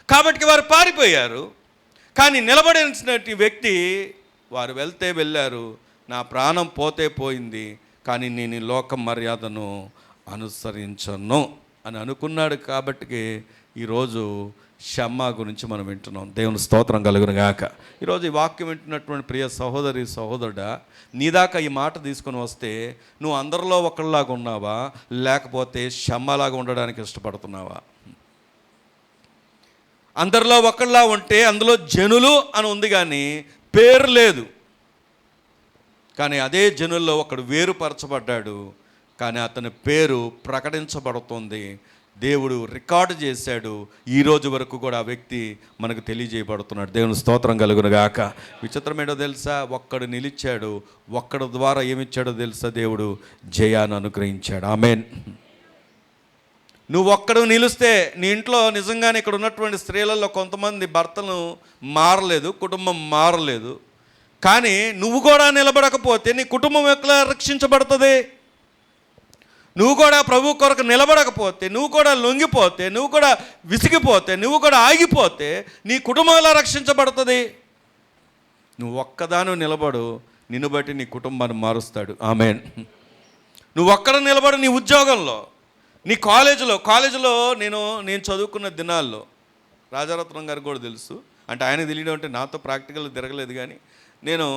కాబట్టి వారు పారిపోయారు. కానీ నిలబడిన వ్యక్తి, వారు వెళ్తే వెళ్ళారు, నా ప్రాణం పోతే పోయింది, కానీ నేను ఈ లోక మర్యాదను అనుసరించను అని అనుకున్నాడు. కాబట్టి ఈరోజు షమ్మా గురించి మనం వింటున్నాం. దేవుని స్తోత్రం కలుగును గాక. ఈరోజు ఈ వాక్యం వింటున్నటువంటి ప్రియ సహోదరి సహోదరుడా, నీ దాకా ఈ మాట తీసుకొని వస్తే నువ్వు అందరిలో ఒకళ్ళలాగా ఉన్నావా, లేకపోతే షమ్మాలాగా ఉండడానికి ఇష్టపడుతున్నావా? అందరిలో ఒకళ్ళలా ఉంటే అందులో జనులు అని ఉంది కానీ పేరు లేదు. కానీ అదే జనుల్లో ఒకడు వేరుపరచబడ్డాడు, కానీ అతని పేరు ప్రకటించబడుతుంది. దేవుడు రికార్డు చేశాడు. ఈరోజు వరకు కూడా ఆ వ్యక్తి మనకు తెలియజేయబడుతున్నాడు. దేవుని స్తోత్రం కలుగును గాక. విచిత్రం ఏంటో తెలుసా? ఒక్కడు నిలిచాడు, ఒక్కడి ద్వారా ఏమిచ్చాడో తెలుసా? దేవుడు జయాన్ని అనుగ్రహించాడు. ఆమేన్. నువ్వు ఒక్కడు నిలిస్తే నీ ఇంట్లో నిజంగానే ఇక్కడ ఉన్నటువంటి స్త్రీలలో కొంతమంది భర్తను మారలేదు, కుటుంబం మారలేదు. కానీ నువ్వు కూడా నిలబడకపోతే నీ కుటుంబం ఎట్లా రక్షించబడుతుంది? నువ్వు కూడా ప్రభు కొరకు నిలబడకపోతే, నువ్వు కూడా లొంగిపోతే, నువ్వు కూడా విసిగిపోతే, నువ్వు కూడా ఆగిపోతే నీ కుటుంబం ఎలా రక్షించబడుతుంది? నువ్వు ఒక్కదాను నిలబడు, నిన్ను బట్టి నీ కుటుంబాన్ని మారుస్తాడు. ఆమేన్. నువ్వు ఒక్కడ నిలబడు. నీ ఉద్యోగంలో, నీ కాలేజీలో నేను చదువుకున్న దినాల్లో రాజారత్నం గారికి కూడా తెలుసు, అంటే ఆయన తెలియడం అంటే నాతో ప్రాక్టికల్ తిరగలేదు, కానీ నేను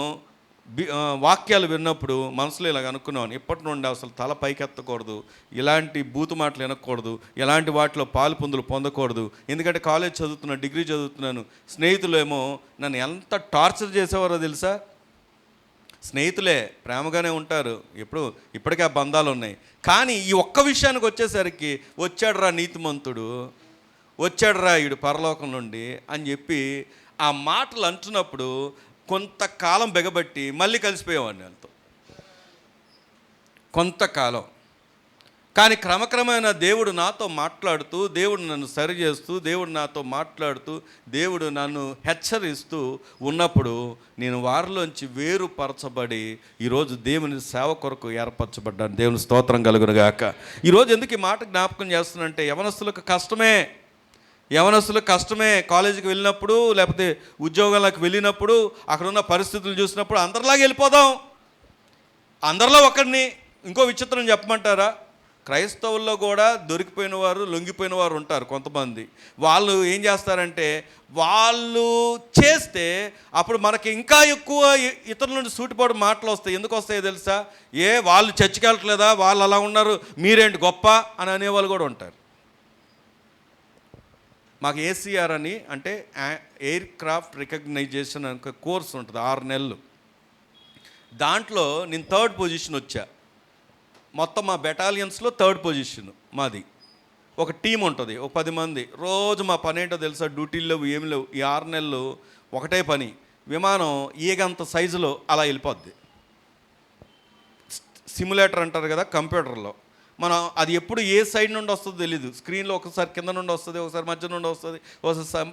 వాక్యాలు విన్నప్పుడు మనసులో ఇలాగ అనుకున్నాను, ఇప్పటి నుండి అసలు తల పైకెత్తకూడదు, ఇలాంటి బూతు మాటలు వినకూడదు, ఎలాంటి వాటిలో పాలు పొందులు పొందకూడదు. ఎందుకంటే కాలేజ్ చదువుతున్నాను, డిగ్రీ చదువుతున్నాను. స్నేహితులు ఏమో నన్ను ఎంత టార్చర్ చేసేవారో తెలుసా? స్నేహితులే ప్రేమగానే ఉంటారు, ఇప్పటికే ఆ బంధాలు ఉన్నాయి. కానీ ఈ ఒక్క విషయానికి వచ్చేసరికి వచ్చాడురా నీతిమంతుడు, వచ్చాడురా ఈడు పరలోకం నుండి అని చెప్పి ఆ మాటలు అంటున్నప్పుడు కొంతకాలం బెగబట్టి మళ్ళీ కలిసిపోయేవాడిని వాళ్ళతో కొంతకాలం. కానీ క్రమక్రమేణా దేవుడు నాతో మాట్లాడుతూ, దేవుడు నన్ను సరి చేస్తూ, దేవుడు నాతో మాట్లాడుతూ, దేవుడు నన్ను హెచ్చరిస్తూ ఉన్నప్పుడు నేను వారిలోంచి వేరుపరచబడి ఈరోజు దేవుని సేవ కొరకు ఏర్పరచబడ్డాను. దేవుని స్తోత్రం కలుగును గాక. ఈరోజు ఎందుకు ఈ మాట జ్ఞాపకం చేస్తున్నంటే, యవనస్తులకు కష్టమే. కాలేజీకి వెళ్ళినప్పుడు, లేకపోతే ఉద్యోగాలకు వెళ్ళినప్పుడు, అక్కడున్న పరిస్థితులు చూసినప్పుడు అందరిలాగా వెళ్ళిపోదాం, అందరిలో ఒకరిని. ఇంకో విచిత్రం చెప్పమంటారా? క్రైస్తవుల్లో కూడా దొరికిపోయిన వారు, లొంగిపోయిన వారు ఉంటారు కొంతమంది. వాళ్ళు ఏం చేస్తారంటే, వాళ్ళు చేస్తే అప్పుడు మనకి ఇంకా ఎక్కువ ఇతరుల నుండి సూటిపోటు మాటలు వస్తాయి. ఎందుకు వస్తాయో తెలుసా? వాళ్ళు చర్చికి వెళ్ళట్లేదా, వాళ్ళు అలా ఉన్నారు, మీరేంటి గొప్ప అని అనేవాళ్ళు కూడా ఉంటారు. మాకు ఏసీఆర్ అని, అంటే ఎయిర్ క్రాఫ్ట్ రికగ్నైజేషన్ అనే కోర్స్ ఉంటుంది, 6 నెలలు. దాంట్లో నేను 3rd పొజిషన్ వచ్చా. మొత్తం మా బెటాలియన్స్లో 3rd పొజిషన్ మాది. ఒక టీం ఉంటుంది, ఒక 10 మంది. రోజు మా పని ఏంటో తెలుసా? డ్యూటీలు లేవు, ఏమి లేవు. ఈ 6 నెలలు ఒకటే పని, విమానం ఈగంత సైజులో అలా వెళ్ళిపోద్ది. సిమ్యులేటర్ అంటారు కదా కంప్యూటర్లో, మనం అది ఎప్పుడు ఏ సైడ్ నుండి వస్తుందో తెలీదు. స్క్రీన్లో ఒకసారి కింద నుండి వస్తుంది, ఒకసారి మధ్య నుండి వస్తుంది, ఒకసారి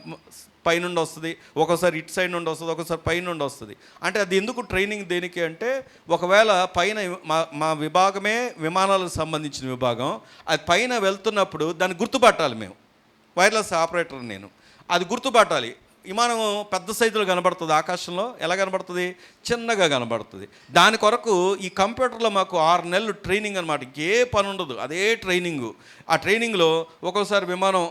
పై నుండి వస్తుంది, ఒకసారి ఇటు సైడ్ నుండి వస్తుంది, ఒకసారి పై నుండి వస్తుంది. అంటే అది ఎందుకు ట్రైనింగ్ దేనికి అంటే, ఒకవేళ పైన మా విభాగమే విమానాలకు సంబంధించిన విభాగం, అది పైన వెళ్తున్నప్పుడు దాన్ని గుర్తుపట్టాలి మేము. వైర్లెస్ ఆపరేటర్ నేను, అది గుర్తుపట్టాలి. విమానం పెద్ద సైజులో కనబడుతుంది, ఆకాశంలో ఎలా కనబడుతుంది? చిన్నగా కనబడుతుంది. దాని కొరకు ఈ కంప్యూటర్లో మాకు 6 నెలలు ట్రైనింగ్ అనమాట. ఏ పని ఉండదు, అదే ట్రైనింగు. ఆ ట్రైనింగ్లో ఒక్కోసారి విమానం,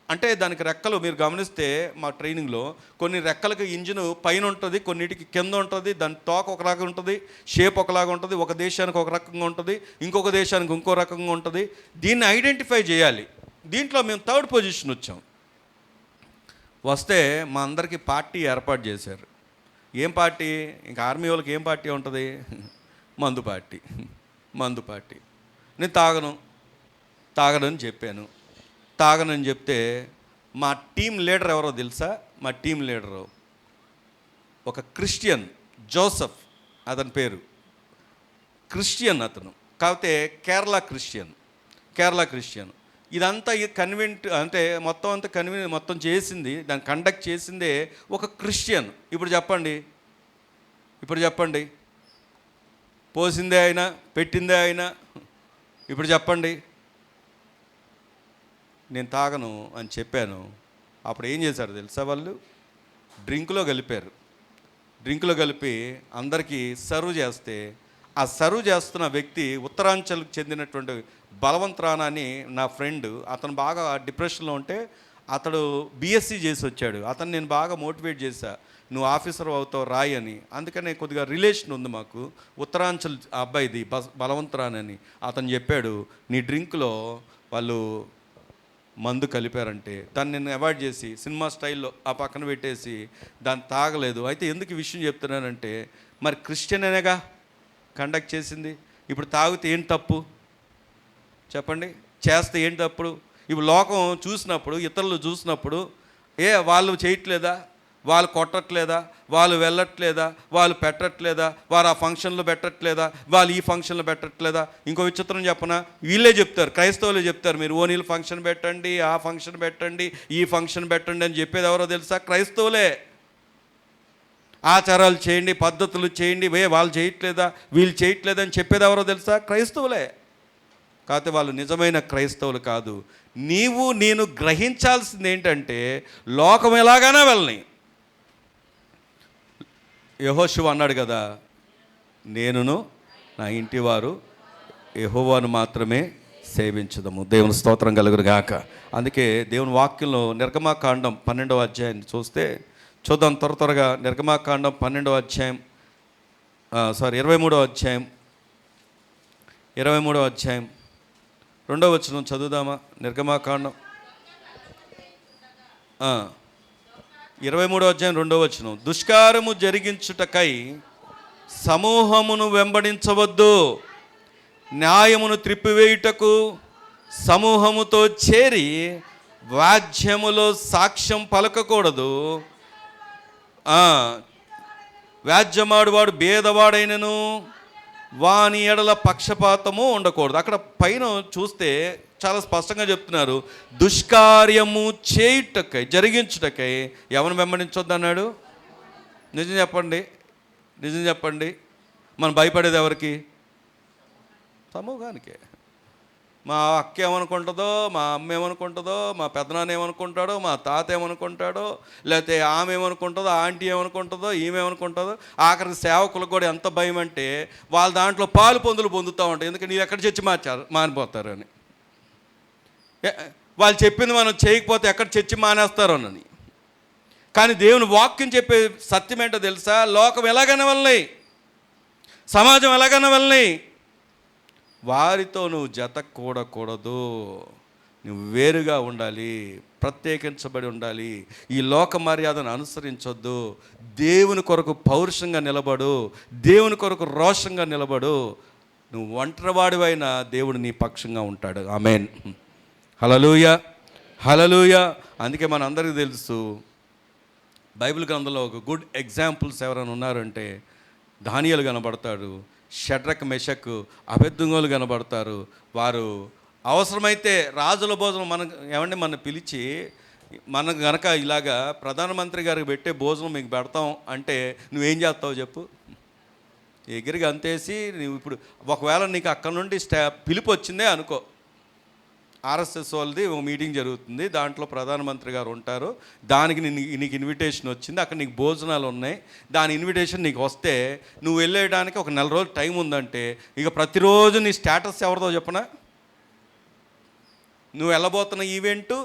అంటే దానికి రెక్కలు మీరు గమనిస్తే మా ట్రైనింగ్లో కొన్ని రెక్కలకి ఇంజిన్ పైన ఉంటుంది, కొన్నిటికి కింద ఉంటుంది, దాని తోక ఒకలాగా ఉంటుంది, షేప్ ఒకలాగా ఉంటుంది, ఒక దేశానికి ఒక రకంగా ఉంటుంది, ఇంకొక దేశానికి ఇంకో రకంగా ఉంటుంది. దీన్ని ఐడెంటిఫై చేయాలి. దీంట్లో మేము 3rd పొజిషన్ వచ్చాం. వస్తే మా అందరికీ పార్టీ ఏర్పాటు చేశారు. ఏం పార్టీ? ఇంకా ఆర్మీ వాళ్ళకి ఏం పార్టీ ఉంటుంది? మందు పార్టీ. నేను తాగనని చెప్పాను. తాగనని చెప్తే మా టీం లీడర్ ఎవరో తెలుసా? మా టీం లీడరు ఒక క్రిస్టియన్, జోసఫ్ అతని పేరు. క్రిస్టియన్ అతను, కాకపోతే కేరళ క్రిస్టియన్. ఇదంతా ఈ కన్వెంట్ అంటే మొత్తం చేసింది, దాన్ని కండక్ట్ చేసిందే ఒక క్రిస్టియన్. ఇప్పుడు చెప్పండి, పోసిందే ఆయన, పెట్టిందే ఆయన. ఇప్పుడు చెప్పండి. నేను తాగను అని చెప్పాను. అప్పుడు ఏం చేశారు తెలుసా? వాళ్ళు డ్రింక్లో కలిపి అందరికీ సర్వ్ చేస్తే, ఆ సర్వ్ చేస్తున్న వ్యక్తి ఉత్తరాంచల్కి చెందినటువంటి బలవంత్ రాణా అని నా ఫ్రెండ్. అతను బాగా డిప్రెషన్లో ఉంటే అతడు బీఎస్సీ చేసి వచ్చాడు. అతను నేను బాగా మోటివేట్ చేశా, నువ్వు ఆఫీసర్ అవుతావు రాయి అని. అందుకనే కొద్దిగా రిలేషన్ ఉంది మాకు. ఉత్తరాంచల్ అబ్బాయిది బలవంతరాన్ అని. అతను చెప్పాడు, నీ డ్రింక్లో వాళ్ళు మందు కలిపారంటే దాన్ని నేను అవాయిడ్ చేసి సినిమా స్టైల్లో ఆ పక్కన పెట్టేసి దాన్ని తాగలేదు. అయితే ఎందుకు ఈ విషయం చెప్తున్నానంటే, మరి క్రిస్టియన్ అనేగా కండక్ట్ చేసింది, ఇప్పుడు తాగితే ఏంటి తప్పు చెప్పండి, చేస్తే ఏంటి తప్పుడు? ఇప్పుడు లోకం చూసినప్పుడు, ఇతరులు చూసినప్పుడు, వాళ్ళు చేయట్లేదా, వాళ్ళు కొట్టట్లేదా, వాళ్ళు వెళ్ళట్లేదా, వాళ్ళు పెట్టట్లేదా, వారు ఆ ఫంక్షన్లో పెట్టట్లేదా, వాళ్ళు ఈ ఫంక్షన్లో పెట్టట్లేదా? ఇంకో విచిత్రం చెప్పనా, వీళ్ళే చెప్తారు, క్రైస్తవులే చెప్తారు, మీరు ఓనీలు ఫంక్షన్ పెట్టండి, ఆ ఫంక్షన్ పెట్టండి, ఈ ఫంక్షన్ పెట్టండి అని చెప్పేది ఎవరో తెలుసా? క్రైస్తవులే. ఆచారాలు చేయండి, పద్ధతులు చేయండి, వాళ్ళు చేయట్లేదా, వీళ్ళు చేయట్లేదా అని చెప్పేది ఎవరో తెలుసా? క్రైస్తవులే. కాకపోతే వాళ్ళు నిజమైన క్రైస్తవులు కాదు. నీవు నేను గ్రహించాల్సింది ఏంటంటే, లోకం ఎలాగైనా వెళ్ళని. యెహోషువ అన్నాడు కదా, నేనును నా ఇంటి వారు యెహోవాను మాత్రమే సేవించుదము. దేవుని స్తోత్రం కలుగును గాక. అందుకే దేవుని వాక్యంలో నిర్గమాకాండం 12వ అధ్యాయం చూద్దాం త్వరగా. నిర్గమాకాండం 12వ అధ్యాయం 23వ అధ్యాయం 2వ వచనం చదువుదామా? నిర్గమాకాండం 23వ అధ్యాయం 2వ వచనం. దుష్కారము జరిగించుటకై సమూహమును వెంబడించవద్దు, న్యాయమును త్రిప్పివేయుటకు సమూహముతో చేరి వ్యాజ్యములో సాక్ష్యం పలకకూడదు. వ్యాజ్యమాడువాడు భేదవాడైనను వాని ఎడల పక్షపాతము ఉండకూడదు. అక్కడ పైన చూస్తే చాలా స్పష్టంగా చెప్తున్నారు, దుష్కార్యము చేయుటకై జరిగించుటకై ఎవరిని వెంబడించొద్దు అన్నాడు? నిజం చెప్పండి. మనం భయపడేది ఎవరికి? సమూహానికే. మా అక్క ఏమనుకుంటుందో, మా అమ్మ ఏమనుకుంటుందో, మా పెద్దనాన్న ఏమనుకుంటాడో, మా తాత ఏమనుకుంటాడో, లేకపోతే ఆమె ఏమనుకుంటుందో, ఆంటీ ఏమనుకుంటుందో, ఈమె ఏమనుకుంటుందో. ఆఖరికి సేవకులకు కూడా ఎంత భయం అంటే, వాళ్ళ దాంట్లో పాలు పొందులు పొందుతూ ఉంటాయి. ఎందుకంటే నీవు ఎక్కడ చర్చి మానిపోతారు అని. వాళ్ళు చెప్పింది మనం చేయకపోతే ఎక్కడ చర్చి మానేస్తారోనని. కానీ దేవుని వాక్యం చెప్పే సత్యం ఏంటో తెలుసా? లోకం ఎలాగైనా వెళ్ళని, సమాజం ఎలాగైనా వెళ్ళని, వారితో నువ్వు జత కూడకూడదు. నువ్వు వేరుగా ఉండాలి, ప్రత్యేకించబడి ఉండాలి. ఈ లోక మర్యాదను అనుసరించొద్దు. దేవుని కొరకు పౌరుషంగా నిలబడు, దేవుని కొరకు రోషంగా నిలబడు. నువ్వు ఒంటరివాడివైనా దేవుడు నీ పక్షంగా ఉంటాడు. ఆమేన్. హల్లెలూయా. అందుకే మన అందరికీ తెలుసు, బైబిల్ గ్రంథంలో ఒక గుడ్ ఎగ్జాంపుల్స్ ఎవరైనా ఉన్నారంటే దానియేలు కనబడతాడు, షడ్రక్ మెషక్ అబేద్నెగోలు కనబడతారు. వారు అవసరమైతే రాజుల భోజనం మన పిలిచి మనకు గనక ఇలాగా ప్రధానమంత్రి గారికి పెట్టే భోజనం మీకు పెడతాం అంటే నువ్వేం చేస్తావు చెప్పు? ఎగిరిగా అంతేసి నువ్వు ఇప్పుడు ఒకవేళ నీకు అక్కడ నుండి పిలుపు వచ్చిందే అనుకో, ఆర్ఎస్ఎస్ వాళ్ళది ఒక మీటింగ్ జరుగుతుంది, దాంట్లో ప్రధానమంత్రి గారు ఉంటారు, దానికి నీకు ఇన్విటేషన్ వచ్చింది, అక్కడ నీకు భోజనాలు ఉన్నాయి, దాని ఇన్విటేషన్ నీకు వస్తే నువ్వు వెళ్ళేయడానికి ఒక 4 రోజులు టైం ఉందంటే ఇక ప్రతిరోజు నీ స్టేటస్ ఎవరిదో చెప్పనా? నువ్వు వెళ్ళబోతున్న ఈవెంటు,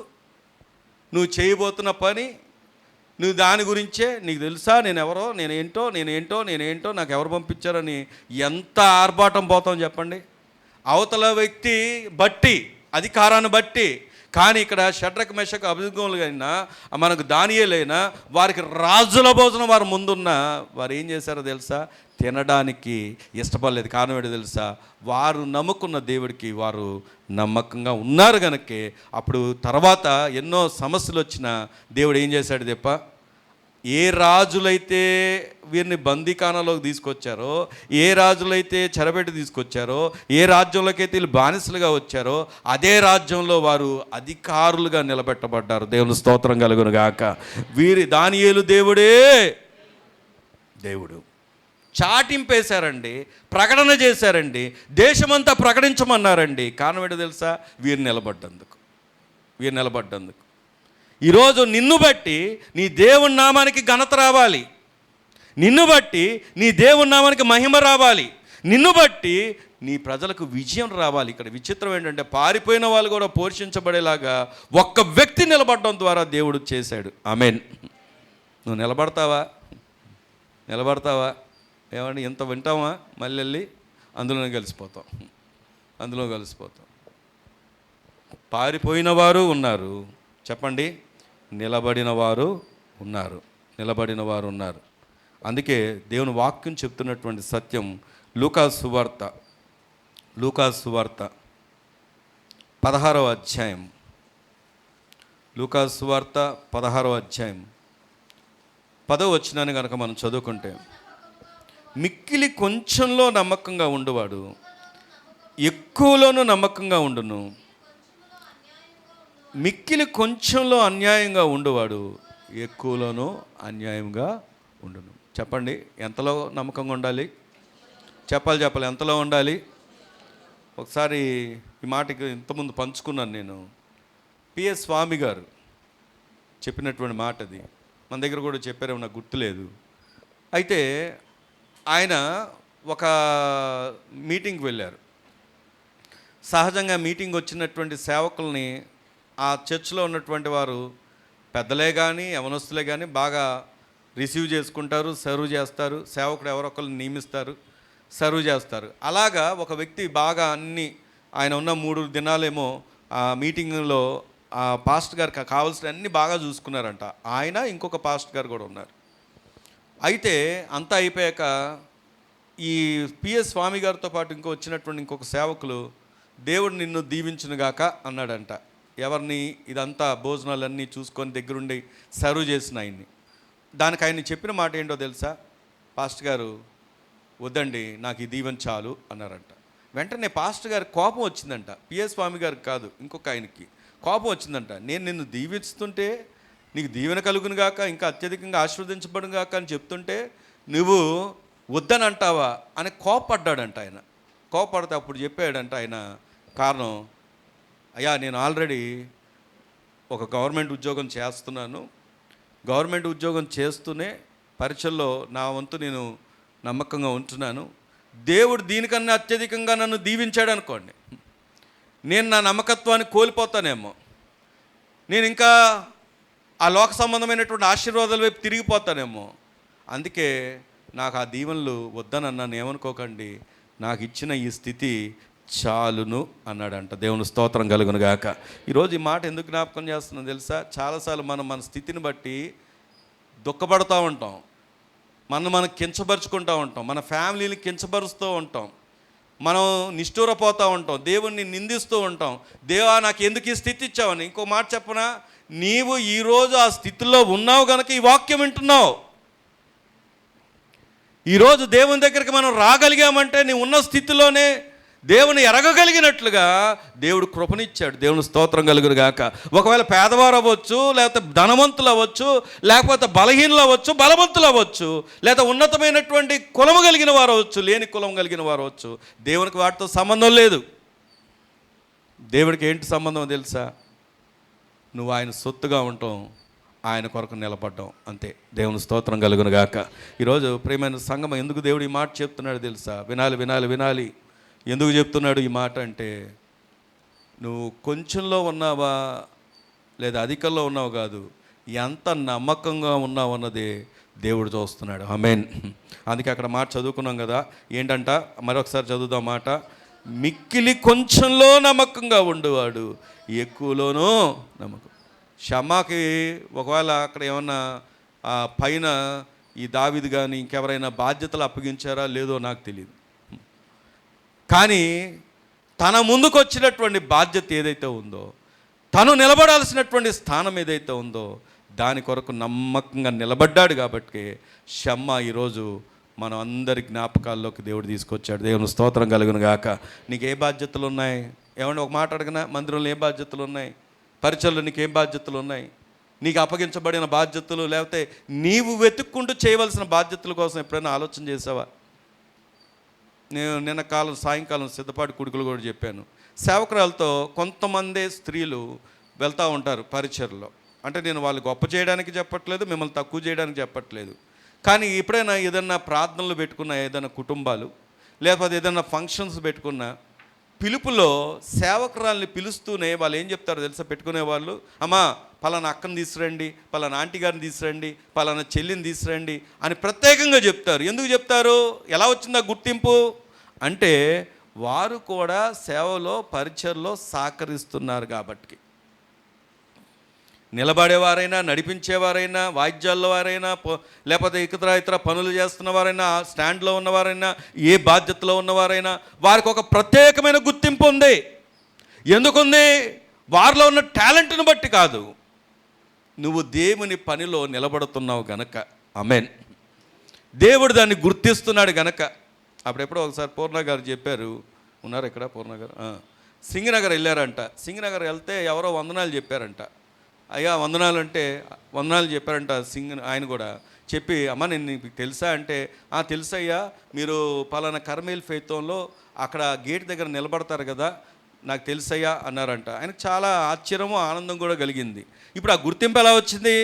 నువ్వు చేయబోతున్న పని, నువ్వు దాని గురించే నీకు తెలుసా నేనెవరో, నేనేంటో నాకు ఎవరు పంపించారని ఎంత ఆర్భాటం పోతాం చెప్పండి. అవతల వ్యక్తి బట్టి, అధికారాన్ని బట్టి. కానీ ఇక్కడ షడ్రక్ మెషక్ అబేద్నెగోలు అయినా మనకు దానియేలైనా వారికి రాజుల భోజనం వారు ముందున్న వారు ఏం చేశారో తెలుసా? తినడానికి ఇష్టపడలేదు. కారణం ఏంటో తెలుసా? వారు నమ్ముకున్న దేవుడికి వారు నమ్మకంగా ఉన్నారు కనుకే అప్పుడు తర్వాత ఎన్నో సమస్యలు వచ్చినా దేవుడు ఏం చేశాడు చెప్ప? ఏ రాజులైతే వీరిని బందీఖానాలోకి తీసుకొచ్చారో, ఏ రాజులైతే చెరబెట్టి తీసుకొచ్చారో, ఏ రాజ్యంలోకి అయితే వీళ్ళు బానిసలుగా వచ్చారో అదే రాజ్యంలో వారు అధికారులుగా నిలబెట్టబడ్డారు. దేవుని స్తోత్రం కలుగును గాక. దానియేలు దేవుడు చాటింపేశారండి, ప్రకటన చేశారండి, దేశమంతా ప్రకటించమన్నారండి. కారణం ఏంటో తెలుసా? వీరు నిలబడ్డందుకు. ఈరోజు నిన్ను బట్టి నీ దేవుని నామానికి ఘనత రావాలి, నిన్ను బట్టి నీ దేవుని నామానికి మహిమ రావాలి, నిన్ను బట్టి నీ ప్రజలకు విజయం రావాలి. ఇక్కడ విచిత్రం ఏంటంటే పారిపోయిన వాళ్ళు కూడా పోషించబడేలాగా ఒక్క వ్యక్తి నిలబడడం ద్వారా దేవుడు చేశాడు. ఆమేన్. నువ్వు నిలబడతావా? ఏమండి, ఇంత వింటావా? మళ్ళీ వెళ్ళి అందులో కలిసిపోతాం. పారిపోయిన వారు ఉన్నారు, చెప్పండి, నిలబడిన వారు ఉన్నారు. అందుకే దేవుని వాక్యం చెప్తున్నటువంటి సత్యం లూకాసు సువార్త 16వ అధ్యాయం. లూకాసు సువార్త 16వ అధ్యాయం 10వ వచనాన్ని కనుక మనం చదువుకుంటే, మిక్కిలి కొంచెంలో నమ్మకంగా ఉండువాడు ఎక్కువలోనూ నమ్మకంగా ఉండును, మిక్కిలి కొంచెంలో అన్యాయంగా ఉండువాడు ఎక్కువలోనూ అన్యాయంగా ఉండును. చెప్పండి, ఎంతలో నమ్మకంగా ఉండాలి? చెప్పాలి, ఎంతలో ఉండాలి? ఒకసారి ఈ మాటకి ఇంతకుముందు పంచుకున్నాను నేను. పిఎస్ స్వామి గారు చెప్పినటువంటి మాట అది. మన దగ్గర కూడా చెప్పారేమో, నాకు గుర్తులేదు. అయితే ఆయన ఒక మీటింగ్కి వెళ్ళారు. సహజంగా మీటింగ్ వచ్చినటువంటి సేవకుల్ని ఆ చర్చ్లో ఉన్నటువంటి వారు పెద్దలే కానీ యవనస్తులే కానీ బాగా రిసీవ్ చేసుకుంటారు, సర్వ్ చేస్తారు. సేవకుడు ఎవరొకరిని నియమిస్తారు, సర్వ్ చేస్తారు. అలాగా ఒక వ్యక్తి బాగా ఆయన ఉన్న 3 దినాలేమో ఆ మీటింగ్లో ఆ పాస్టర్ గారికి కావాల్సిన అన్నీ బాగా చూసుకున్నారంట. ఆయన ఇంకొక పాస్టర్ గారు కూడా ఉన్నారు. అయితే అంతా అయిపోయాక ఈ పిఎస్ స్వామి గారితో పాటు వచ్చినటువంటి ఇంకొక సేవకులు, దేవుడు నిన్ను దీవించునుగాక అన్నాడంట. ఎవరిని? ఇదంతా భోజనాలన్నీ చూసుకొని దగ్గరుండి సర్వ్ చేసిన ఆయన్ని. దానికి ఆయన చెప్పిన మాట ఏంటో తెలుసా? పాస్టర్ గారు, వద్దండి, నాకు ఈ దీవెన చాలు అన్నారంట. వెంటనే పాస్టర్ గారికి కోపం వచ్చిందంట. పిఎస్ స్వామి గారికి కాదు, ఇంకొక ఆయనకి కోపం వచ్చిందంట. నేను నిన్ను దీవిస్తుంటే, నీకు దీవెన కలుగును గాక, ఇంకా అత్యధికంగా ఆశీర్వదించబడును గాక అని చెప్తుంటే నువ్వు వద్దని అంటావా అని కోపడ్డాడంట ఆయన. కోపడితే అప్పుడు చెప్పాడంట ఆయన కారణం, అయ్యా నేను ఆల్రెడీ ఒక గవర్నమెంట్ ఉద్యోగం చేస్తున్నాను, గవర్నమెంట్ ఉద్యోగం చేస్తూనే పరీక్షల్లో నా వంతు నేను నమ్మకంగా ఉంటున్నాను. దేవుడు దీనికన్నా అత్యధికంగా నన్ను దీవించాడు అనుకోండి, నేను నా నమ్మకత్వాన్ని కోల్పోతానేమో, నేను ఇంకా ఆ లోక సంబంధమైనటువంటి ఆశీర్వాదాల వైపు తిరిగిపోతానేమో. అందుకే నాకు ఆ దీవెనలు వద్దనన్నాను, ఏమనుకోకండి, నాకు ఇచ్చిన ఈ స్థితి చాలును అన్నాడంట. దేవుని స్తోత్రం కలుగును గాక. ఈరోజు ఈ మాట ఎందుకు జ్ఞాపకం చేస్తున్నాను తెలుసా? చాలాసార్లు మన స్థితిని బట్టి దుఃఖపడుతూ ఉంటాం, మనం కించపరుచుకుంటూ ఉంటాం, మన ఫ్యామిలీని కించపరుస్తూ ఉంటాం, మనం నిష్ఠూరపోతూ ఉంటాం, దేవుణ్ణి నిందిస్తూ ఉంటాం. దేవా నాకు ఎందుకు ఈ స్థితి ఇచ్చావని. ఇంకో మాట చెప్పనా, నీవు ఈరోజు ఆ స్థితిలో ఉన్నావు కనుక ఈ వాక్యం వింటున్నావు. ఈరోజు దేవుని దగ్గరికి మనం రాగలిగామంటే నీ ఉన్న స్థితిలోనే దేవుని ఎరగగలిగినట్లుగా దేవుడు కృపనిచ్చాడు. దేవుని స్తోత్రం కలుగును గాక. ఒకవేళ పేదవారు అవ్వచ్చు, లేకపోతే ధనవంతులు అవ్వచ్చు, లేకపోతే బలహీనులు అవ్వచ్చు, బలవంతులు అవ్వచ్చు, లేదా ఉన్నతమైనటువంటి కులము కలిగిన వారు అవ్వచ్చు, లేని కులం కలిగిన వారు అవ్వచ్చు, దేవునికి వాటితో సంబంధం లేదు. దేవుడికి ఏంటి సంబంధం తెలుసా? నువ్వు ఆయన సొత్తుగా ఉంటాం, ఆయన కొరకు నిలబడ్డాం, అంతే. దేవుని స్తోత్రం కలుగును గాక. ఈరోజు ప్రియమైన సంగమం, ఎందుకు దేవుడు ఈ మాట చెప్తున్నాడు తెలుసా? వినాలి. ఎందుకు చెప్తున్నాడు ఈ మాట అంటే, నువ్వు కొంచెంలో ఉన్నావా లేదా అధికంలో ఉన్నావు కాదు, ఎంత నమ్మకంగా ఉన్నావు అన్నది దేవుడు చూస్తున్నాడు. ఆమేన్. అందుకే అక్కడ మాట చదువుకున్నాం కదా, ఏంటంట, మరొకసారి చదువుదాం మాట. మిక్కిలి కొంచెంలో నమ్మకంగా ఉండేవాడు ఎక్కువలోనూ నమ్మకం. షమ్మాకి ఒకవేళ అక్కడ ఏమన్నా పైన ఈ దావీదు కానీ ఇంకెవరైనా బాధ్యతలు అప్పగించారా లేదో నాకు తెలియదు, కానీ తన ముందుకు వచ్చినటువంటి బాధ్యత ఏదైతే ఉందో, తను నిలబడాల్సినటువంటి స్థానం ఏదైతే ఉందో దాని కొరకు నమ్మకంగా నిలబడ్డాడు. కాబట్టి షమ్మా ఈరోజు మనం అందరి జ్ఞాపకాల్లోకి దేవుడు తీసుకొచ్చాడు. దేవుని స్తోత్రం కలుగును గాక. నీకు ఏ బాధ్యతలు ఉన్నాయి? ఏమన్నా ఒక మాట అడగనా? మందిరంలో ఏ బాధ్యతలు ఉన్నాయి? పరిచయంలో నీకు ఏం బాధ్యతలు ఉన్నాయి? నీకు అప్పగించబడిన బాధ్యతలు, లేకపోతే నీవు వెతుక్కుంటూ చేయవలసిన బాధ్యతల కోసం ఎప్పుడైనా ఆలోచన చేసావా? నేను నిన్న సాయంకాలం సిద్ధపాటి కుడుకులు కూడా చెప్పాను. సేవకురాలతో కొంతమంది స్త్రీలు వెళ్తూ ఉంటారు పరిచర్లో. అంటే నేను వాళ్ళు గొప్ప చేయడానికి చెప్పట్లేదు, మిమ్మల్ని తక్కువ చేయడానికి చెప్పట్లేదు, కానీ ఎప్పుడైనా ఏదన్నా ప్రార్థనలు పెట్టుకున్న ఏదైనా కుటుంబాలు, లేకపోతే ఏదైనా ఫంక్షన్స్ పెట్టుకున్నా పిలుపులో సేవకురాల్ని పిలుస్తూనే వాళ్ళు ఏం చెప్తారో తెలుసా? పెట్టుకునే వాళ్ళు, అమ్మా పలానా అక్కని తీసుకురండి, పలానా ఆంటీ గారిని తీసుకురండి, పలానా చెల్లిని తీసుకురండి అని ప్రత్యేకంగా చెప్తారు. ఎందుకు చెప్తారు? ఎలా వచ్చిందా గుర్తింపు అంటే వారు కూడా సేవలో పరిచర్లో సహకరిస్తున్నారు కాబట్టి. నిలబడేవారైనా, నడిపించేవారైనా, వాయిద్యాల్లో వారైనా, లేకపోతే ఇతర పనులు చేస్తున్నవారైనా, స్టాండ్లో ఉన్నవారైనా, ఏ బాధ్యతలో ఉన్నవారైనా వారికి ఒక ప్రత్యేకమైన గుర్తింపు ఉంది. ఎందుకుంది? వారిలో ఉన్న టాలెంట్ను బట్టి కాదు, నువ్వు దేవుని పనిలో నిలబడుతున్నావు గనక. ఆమేన్. దేవుడు దాన్ని గుర్తిస్తున్నాడు గనక. అప్పుడెప్పుడో ఒకసారి పూర్ణ గారు చెప్పారు, ఉన్నారు ఇక్కడ పూర్ణ గారు, సింగనగర్ వెళ్ళారంట. సింగనగర్ వెళ్తే ఎవరో వందనాలు చెప్పారంట. అయ్యా వందనాలు అంటే వందనాలు చెప్పారంట. ఆయన కూడా చెప్పి, అమ్మ నేను నీకు తెలుసా అంటే, తెలుసయ్యా, మీరు పలానా కర్మేల్ ఫెయిత్వంలో అక్కడ గేట్ దగ్గర నిలబడతారు కదా, నాకు తెలుసయ్యా అన్నారంట. ఆయనకు చాలా ఆశ్చర్యము ఆనందం కూడా కలిగింది. ఇప్పుడు ఆ గుర్తింపు ఎలా వచ్చింది?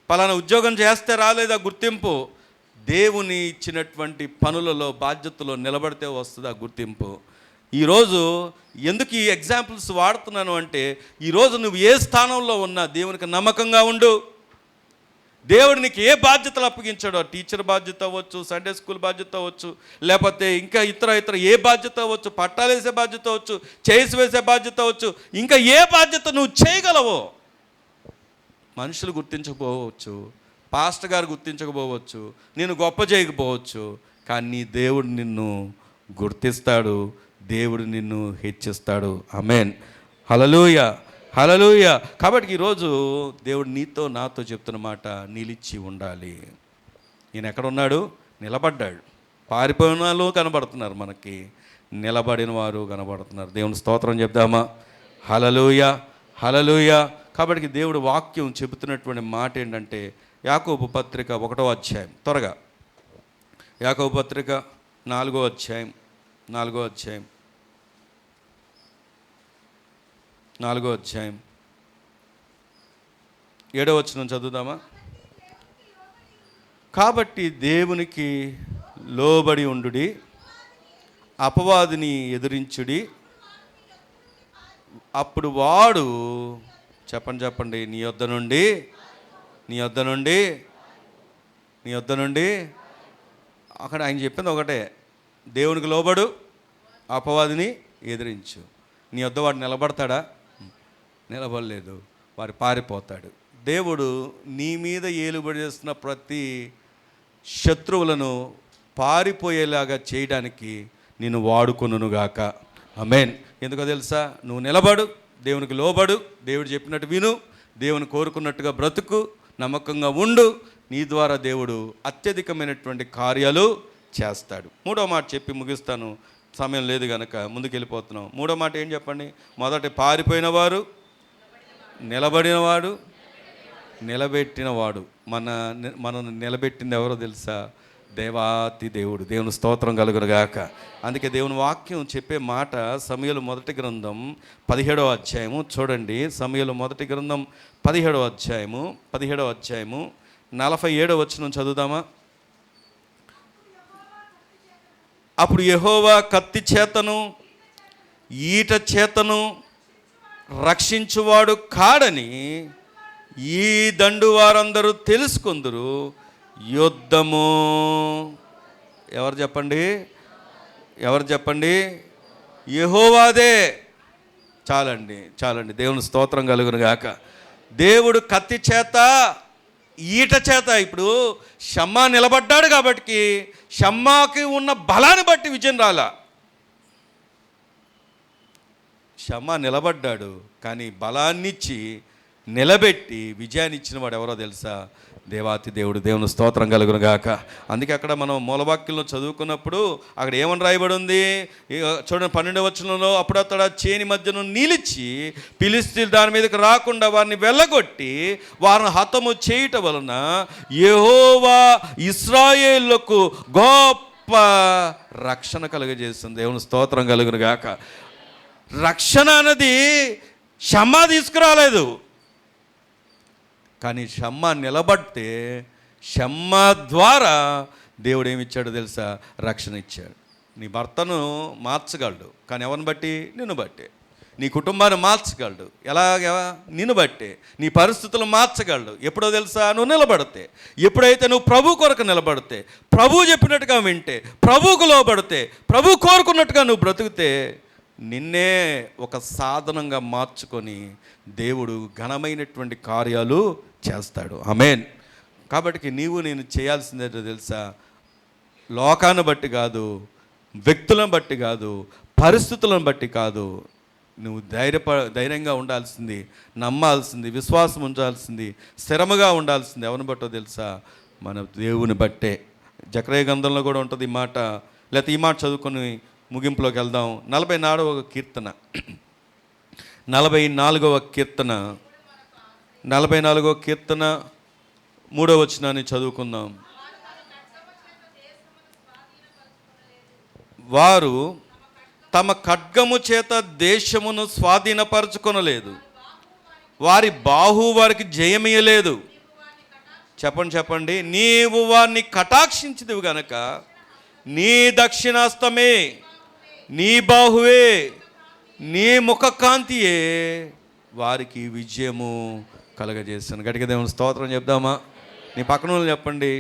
పలానా ఉద్యోగం చేస్తే రాలేదు ఆ గుర్తింపు. దేవుని ఇచ్చినటువంటి పనులలో బాధ్యతలో నిలబడితే వస్తుంది ఆ గుర్తింపు. ఈరోజు ఎందుకు ఈ ఎగ్జాంపుల్స్ వాడుతున్నాను అంటే, ఈరోజు నువ్వు ఏ స్థానంలో ఉన్నా దేవునికి నమ్మకంగా ఉండు. దేవుడు నీకు ఏ బాధ్యతలు అప్పగించాడో, టీచర్ బాధ్యత అవ్వచ్చు, సండే స్కూల్ బాధ్యత అవ్వచ్చు, లేకపోతే ఇంకా ఇతర ఏ బాధ్యత అవ్వచ్చు, పట్టాలు వేసే బాధ్యత అవ్వచ్చు, చేసి వేసే బాధ్యత అవ్వచ్చు, ఇంకా ఏ బాధ్యత నువ్వు చేయగలవో. మనుషులు గుర్తించకపోవచ్చు, పాస్టర్ గారు గుర్తించకపోవచ్చు, నేను గొప్ప చేయకపోవచ్చు, కానీ నీ దేవుడు నిన్ను గుర్తిస్తాడు, దేవుడు నిన్ను హెచ్చిస్తాడు. ఆమేన్. హల్లెలూయా, హల్లెలూయా. కాబట్టి ఈరోజు దేవుడు నీతో నాతో చెప్తున్న మాట, నిలిచి ఉండాలి. ఈయన ఎక్కడున్నాడు? నిలబడ్డాడు. పారిపోయిన వాళ్ళు కనబడుతున్నారు మనకి, నిలబడిన వారు కనబడుతున్నారు. దేవుని స్తోత్రం చెప్దామా? హల్లెలూయా, హల్లెలూయా. కాబట్టి దేవుడు వాక్యం చెబుతున్నటువంటి మాట ఏంటంటే, యాకోబు పత్రిక 1వ అధ్యాయం, త్వరగా యాకోబు పత్రిక 4వ అధ్యాయం, 4వ అధ్యాయం, 4వ అధ్యాయం 7వ వచనం చదువుదామా? కాబట్టి దేవునికి లోబడి ఉండుడి, అపవాదిని ఎదిరించుడి, అప్పుడు వాడు చెప్పండి నీ యొద్ద నుండి అక్కడ ఆయన చెప్పింది ఒకటే, దేవునికి లోబడు, అపవాదిని ఎదిరించు. నీ యొద్ద వాడు నిలబడతాడా? నిలబడలేదు, వాడు పారిపోతాడు. దేవుడు నీ మీద ఏలుబడి చేస్తున్న ప్రతి శత్రువులను పారిపోయేలాగా చేయడానికి నిన్ను వాడుకొనుగాక. ఆమేన్. ఎందుకో తెలుసా? నువ్వు నిలబడు, దేవునికి లోబడు, దేవుడు చెప్పినట్టు విను, దేవుని కోరుకున్నట్టుగా బ్రతుకు, నమ్మకంగా ఉండు. నీ ద్వారా దేవుడు అత్యధికమైనటువంటి కార్యాలు చేస్తాడు. 3వ మాట చెప్పి ముగిస్తాను, సమయం లేదు కనుక ముందుకు వెళ్ళిపోతున్నాం. 3వ మాట ఏం చెప్పండి? మొదటి పారిపోయిన వారు, నిలబడినవాడు, నిలబెట్టినవాడు. మనను నిలబెట్టింది ఎవరో తెలుసా? దేవాతి దేవుడు. దేవుని స్తోత్రం కలుగునుగాక. అందుకే దేవుని వాక్యం చెప్పే మాట సమూయేలు మొదటి గ్రంథం 17వ అధ్యాయము చూడండి. సమూయేలు మొదటి గ్రంథం 17వ అధ్యాయము 47వ వచనం చదువుదామా? అప్పుడు యెహోవా కత్తి చేతను ఈట చేతను రక్షించువాడు కాడని ఈ దండు వారందరూ తెలుసుకుందురు. యుద్ధము ఎవరు చెప్పండి? యెహోవాదే. చాలండి. దేవుని స్తోత్రం కలుగునుగాక. దేవుడు కత్తి చేత ఈట చేత, ఇప్పుడు షమ్మా నిలబడ్డాడు కాబట్టి షమ్మాకి ఉన్న బలాన్ని బట్టి విజయం రాలా. షమ్మా నిలబడ్డాడు, కానీ బలాన్నిచ్చి నిలబెట్టి విజయాన్ని ఇచ్చిన వాడు ఎవరో తెలుసా? దేవాతి దేవుడు. దేవుని స్తోత్రం కలుగునుగాక. అందుకే అక్కడ మనం మూలవాక్యంలో చదువుకున్నప్పుడు అక్కడ ఏమని రాయబడి ఉంది చూడండి, 12వ వచనంలో, అప్పుడు అతడు చేని మధ్యను నిలిచి ఫిలిష్తీయులు దాని మీదకి రాకుండా వారిని వెళ్ళగొట్టి వారిని హతము చేయుట వలన యెహోవా ఇశ్రాయేలుకు గొప్ప రక్షణ కలుగజేస్తుంది. దేవుని స్తోత్రం కలుగునుగాక. రక్షణ అన్నది షమ్మా తీసుకురాలేదు, కానీ షమ్మా నిలబడితే షమ్మా ద్వారా దేవుడు ఏమిచ్చాడో తెలుసా? రక్షణ ఇచ్చాడు. నీ భర్తను మార్చగలడు, కానీ ఎవరిని బట్టి? నిన్ను బట్టే. నీ కుటుంబాన్ని మార్చగలడు, ఎలాగా? నిన్ను బట్టే. నీ పరిస్థితులు మార్చగలడు, ఎప్పుడో తెలుసా? నువ్వు నిలబడితే. ఎప్పుడైతే నువ్వు ప్రభు కొరకు నిలబడితే, ప్రభు చెప్పినట్టుగా వింటే, ప్రభువుకు లోబడితే, ప్రభు కోరుకున్నట్టుగా నువ్వు బ్రతికితే, నిన్నే ఒక సాధనంగా మార్చుకొని దేవుడు ఘనమైనటువంటి కార్యాలు చేస్తాడు. ఆమేన్. కాబట్టి నీవు నేను చేయాల్సిందేంటో తెలుసా? లోకాన్ని బట్టి కాదు, వ్యక్తులను బట్టి కాదు, పరిస్థితులను బట్టి కాదు, నువ్వు ధైర్యంగా ఉండాల్సింది, నమ్మాల్సింది, విశ్వాసం ఉంచాల్సింది, స్థిరముగా ఉండాల్సింది ఎవరిని బట్టో తెలుసా? మన దేవుని బట్టే. జకర్యా గ్రంథంలో కూడా ఉంటుంది ఈ మాట. లేకపోతే ఈ మాట చదువుకొని ముగింపులోకి వెళ్దాం. 44వ కీర్తన 44వ కీర్తన 3వ వచనాన్ని చదువుకుందాం. వారు తమ ఖడ్గము చేత దేశమును స్వాధీనపరచుకొనలేదు, వారి బాహు వారికి జయమీయలేదు. చెప్పండి. నీవు వారిని కటాక్షించిదివి గనక నీ దక్షిణాస్తమే, నీ బాహువే, నీ ముఖకాంతియే వారికి విజయము కలగజేస్తాను. గట్టిగా దేవుని స్తోత్రం చెప్దామా? నీ పక్కన వాళ్ళు చెప్పండి,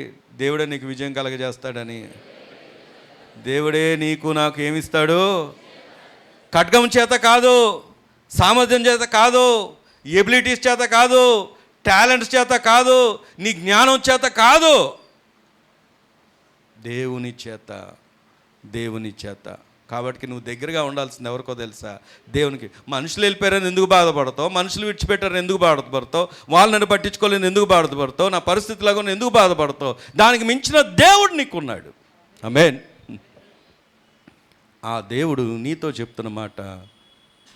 దేవుడే నీకు విజయం కలగజేస్తాడని. దేవుడే నీకు నాకు ఏమిస్తాడు? ఖడ్గం చేత కాదు, సామర్థ్యం చేత కాదు, ఎబిలిటీస్ చేత కాదు, టాలెంట్స్ చేత కాదు, నీ జ్ఞానం చేత కాదు, దేవుని చేత. కాబట్టి నువ్వు దగ్గరగా ఉండాల్సింది ఎవరికో తెలుసా? దేవునికి. మనుషులు వెళ్ళిపోయారని ఎందుకు బాధపడతావు? మనుషులు విడిచిపెట్టారని ఎందుకు బాధపడతావు? వాళ్ళు నన్ను పట్టించుకోలేని ఎందుకు బాధపడతావు? నా పరిస్థితిలాగా ఎందుకు బాధపడతావు? దానికి మించిన దేవుడు నీకున్నాడు. ఆమేన్. ఆ దేవుడు నీతో చెప్తున్న మాట,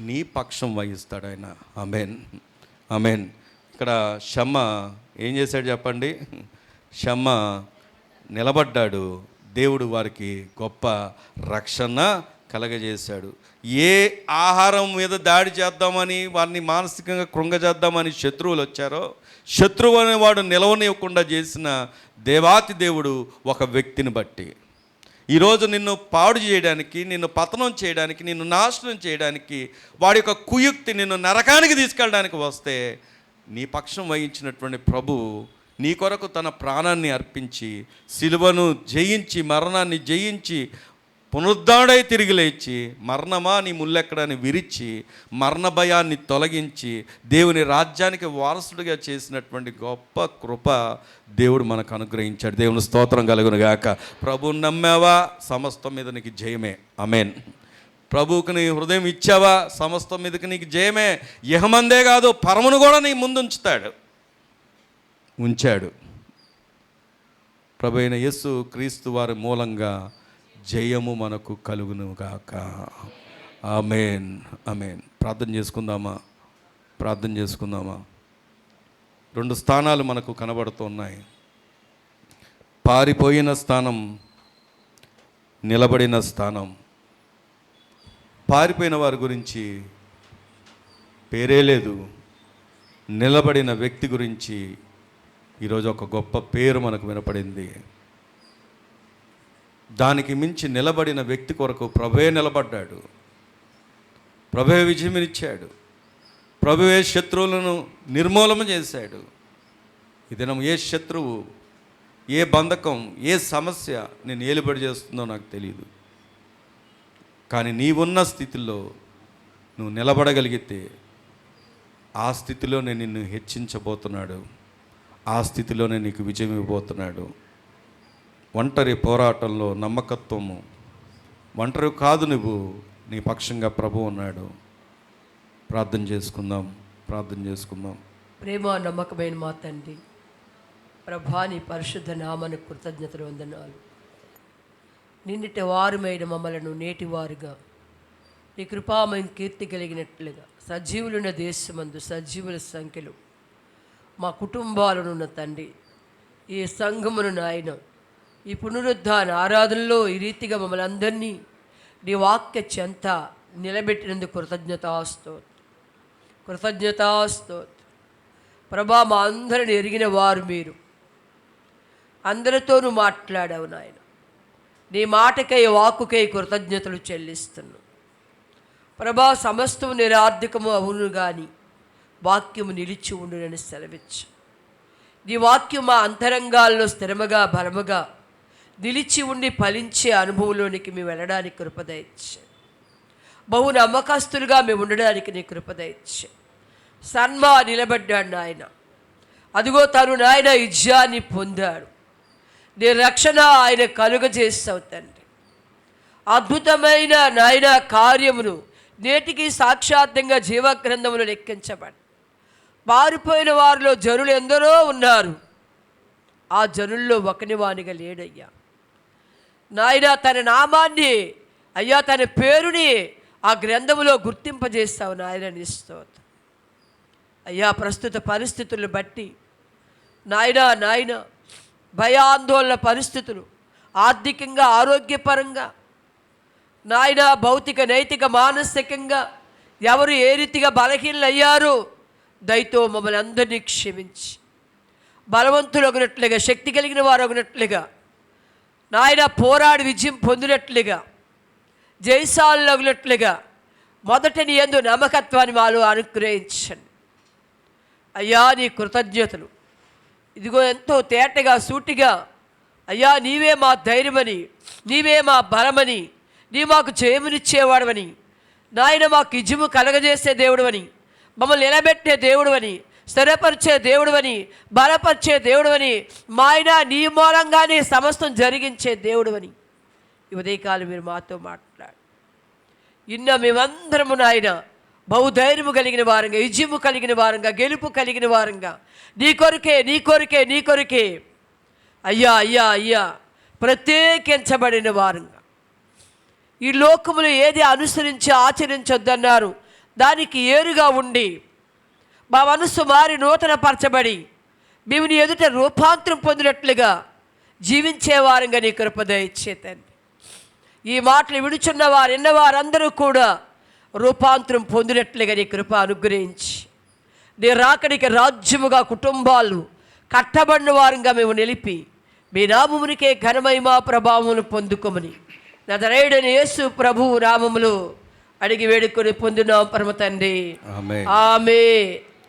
నీ పక్షం వహిస్తాడు ఆయన. ఆమేన్. ఇక్కడ షమ్మ ఏం చేశాడు చెప్పండి? షమ్మ నిలబడ్డాడు. దేవుడు వారికి గొప్ప రక్షణ కలగజేశాడు. ఏ ఆహారం మీద దాడి చేద్దామని, వారిని మానసికంగా కృంగజేద్దామని శత్రువులు వచ్చారో, శత్రువు అనేవాడు నిలవనివ్వకుండా చేసిన దేవాతి దేవుడు ఒక వ్యక్తిని బట్టి, ఈరోజు నిన్ను పాడు చేయడానికి, నిన్ను పతనం చేయడానికి, నిన్ను నాశనం చేయడానికి, వాడి యొక్క కుయుక్తి నిన్ను నరకానికి తీసుకెళ్ళడానికి వస్తే, నీ పక్షం వహించినటువంటి ప్రభు నీ కొరకు తన ప్రాణాన్ని అర్పించి, సిలువను జయించి, మరణాన్ని జయించి, పునరుద్ధరణై తిరిగి లేచి, మరణమా నీ ముల్లెక్కడాన్ని విరిచి, మరణ భయాన్ని తొలగించి, దేవుని రాజ్యానికి వారసుడిగా చేసినటువంటి గొప్ప కృప దేవుడు మనకు అనుగ్రహించాడు. దేవుని స్తోత్రం కలుగును గాక. ప్రభువుని నమ్మావా? సమస్తం మీద నీకు జయమే. ఆమేన్. ప్రభువుకు నీ హృదయం ఇచ్చావా? సమస్తం మీదకి నీకు జయమే. ఇహమందే కాదు, పరమును కూడా నీ ముందు ఉంచాడు. ప్రభు అయిన యేసు క్రీస్తు వారి మూలంగా జయము మనకు కలుగును గాక. ఆమేన్. ప్రార్థన చేసుకుందామా? 2 స్థానాలు మనకు కనబడుతున్నాయి. పారిపోయిన స్థానం, నిలబడిన స్థానం. పారిపోయిన వారి గురించి పేరే లేదు. నిలబడిన వ్యక్తి గురించి ఈరోజు ఒక గొప్ప పేరు మనకు వినపడింది. దానికి మించి నిలబడిన వ్యక్తి కొరకు ప్రభువే నిలబడ్డాడు, ప్రభువే విజయమిచ్చాడు, ప్రభువే శత్రువులను నిర్మూలన చేశాడు. ఈ దినం ఏ శత్రువు, ఏ బంధకం, ఏ సమస్య నేను ఏలుబడి చేస్తుందో నాకు తెలియదు. కానీ నీవున్న స్థితిలో నువ్వు నిలబడగలిగితే, ఆ స్థితిలోనే నిన్ను హెచ్చించబోతున్నాడు, ఆ స్థితిలోనే నీకు విజయం ఇవ్వబోతున్నాడు. ఒంటరి పోరాటంలో నమ్మకత్వము, ఒంటరి కాదు నువ్వు, నీ పక్షంగా ప్రభు ఉన్నాడు. ప్రార్థన చేసుకుందాం. ప్రేమ నమ్మకమైన మా తండ్రి, ప్రభా నీ పరిశుద్ధ నామను కృతజ్ఞతలు వందనాలు. నిన్నటి వారమైన మమ్మలను నేటి వారుగా నీ కృపామయం కీర్తి కలిగినట్లుగా సజీవులున్న దేశమందు సజీవుల సంఖ్యలో మా కుటుంబాలనున్న తండ్రి, ఈ సంఘమును నాయన ఈ పునరుద్ధాన ఆరాధనలో ఈ రీతిగా మమ్మల్ని అందరినీ నీ వాక్య చెంత నిలబెట్టినందుకు కృతజ్ఞతాస్తోత్రం. ప్రభా, మా అందరిని ఎరిగిన వారు మీరు, అందరితోనూ మాట్లాడావు నాయన. నీ మాటకై వాక్కుకై కృతజ్ఞతలు చెల్లిస్తున్నాను ప్రభా. సమస్తము నిరార్థకము అవును కానీ వాక్యము నిలిచి ఉండునని సెలవిచ్చు. నీ వాక్యం మా అంతరంగాల్లో స్థిరముగా బలముగా నిలిచి ఉండి ఫలించే అనుభవంలోనికి మేము వెళ్ళడానికి కృపదయచ్చు. బహు నమ్మకస్తులుగా మేము ఉండడానికి నీ కృపదయచ్చు. సన్మా నిలబడ్డాడు నాయన. అదిగో తను నాయన విజయాన్ని పొందాడు. నీ రక్షణ ఆయన కలుగజేస్తావు తండ్రి. అద్భుతమైన నాయన కార్యమును నేటికి సాక్షాత్తంగా జీవగ్రంథములు లెక్కించబడి పారిపోయిన వారిలో జనులు ఎందరో ఉన్నారు. ఆ జనుల్లో ఒకని వానిగా లేడయ్యా నాయన. తన నామాన్ని అయ్యా, తన పేరుని ఆ గ్రంథములో గుర్తింపజేస్తావు నాయన. నీ స్తోత్రం అయ్యా. ప్రస్తుత పరిస్థితులను బట్టి నాయన భయాందోళన పరిస్థితులు, ఆర్థికంగా ఆరోగ్యపరంగా నాయన, భౌతిక నైతిక మానసికంగా ఎవరు ఏ రీతిగా బలహీనలు అయ్యారో దయతో మమ్మల్ని అందరినీ క్షమించి బలవంతులు ఒకనట్లుగా, శక్తి కలిగిన వారు ఒకనట్లుగా నాయన, పోరాడి విజయం పొందినట్లుగా, జయశాలు అగినట్లుగా మొదట నీ యందు నమ్మకత్వాన్ని మాలో అనుగ్రహించండి అయ్యా. నీ కృతజ్ఞతలు ఇదిగో ఎంతో తేటగా సూటిగా అయ్యా, నీవే మా ధైర్యమని, నీవే మా బలమని, నీ మాకు జయమునిచ్చేవాడవని నాయన, మాకు విజయము కలగజేసే దేవుడవని, మమ్మల్ని నిలబెట్టే దేవుడవని, స్థిరపరిచే దేవుడవని, బలపరిచే దేవుడవని, మా ఆయన నీ మూలంగానే సమస్తం జరిగించే దేవుడవని ఈ ఉదయకాలం మీరు మాతో మాట్లాడు. ఇన్న మేమందరము నాయన బహుధైర్యము కలిగిన వారంగా, విజయము కలిగిన వారంగా, గెలుపు కలిగిన వారంగా నీ కొరికే నీ కొరికే నీ కొరికే అయ్యా అయ్యా అయ్యా ప్రత్యేకించబడిన వారంగా, ఈ లోకములు ఏది అనుసరించి ఆచరించొద్దన్నారు దానికి ఏరుగా ఉండి మా మనస్సు మారి నూతన పరచబడి మేము నీ ఎదుట రూపాంతరం పొందినట్లుగా జీవించే వారంగా నీ కృప దయచేతండి. ఈ మాటలు విడుచున్న వారు విన్నవారందరూ కూడా రూపాంతరం పొందినట్లుగా నీ కృప అనుగ్రహించి నీ రాకడికి రాజ్యముగా కుటుంబాలు కట్టబడిన వారంగా మేము నిలిపి మీ నామమునికే ఘనమహిమ ప్రభావమును పొందుకోమని నజరేయుడైన యేసు ప్రభువు నామములో అడిగి వేడుకొని పొందినాం పరమ తండ్రి. ఆమేన్.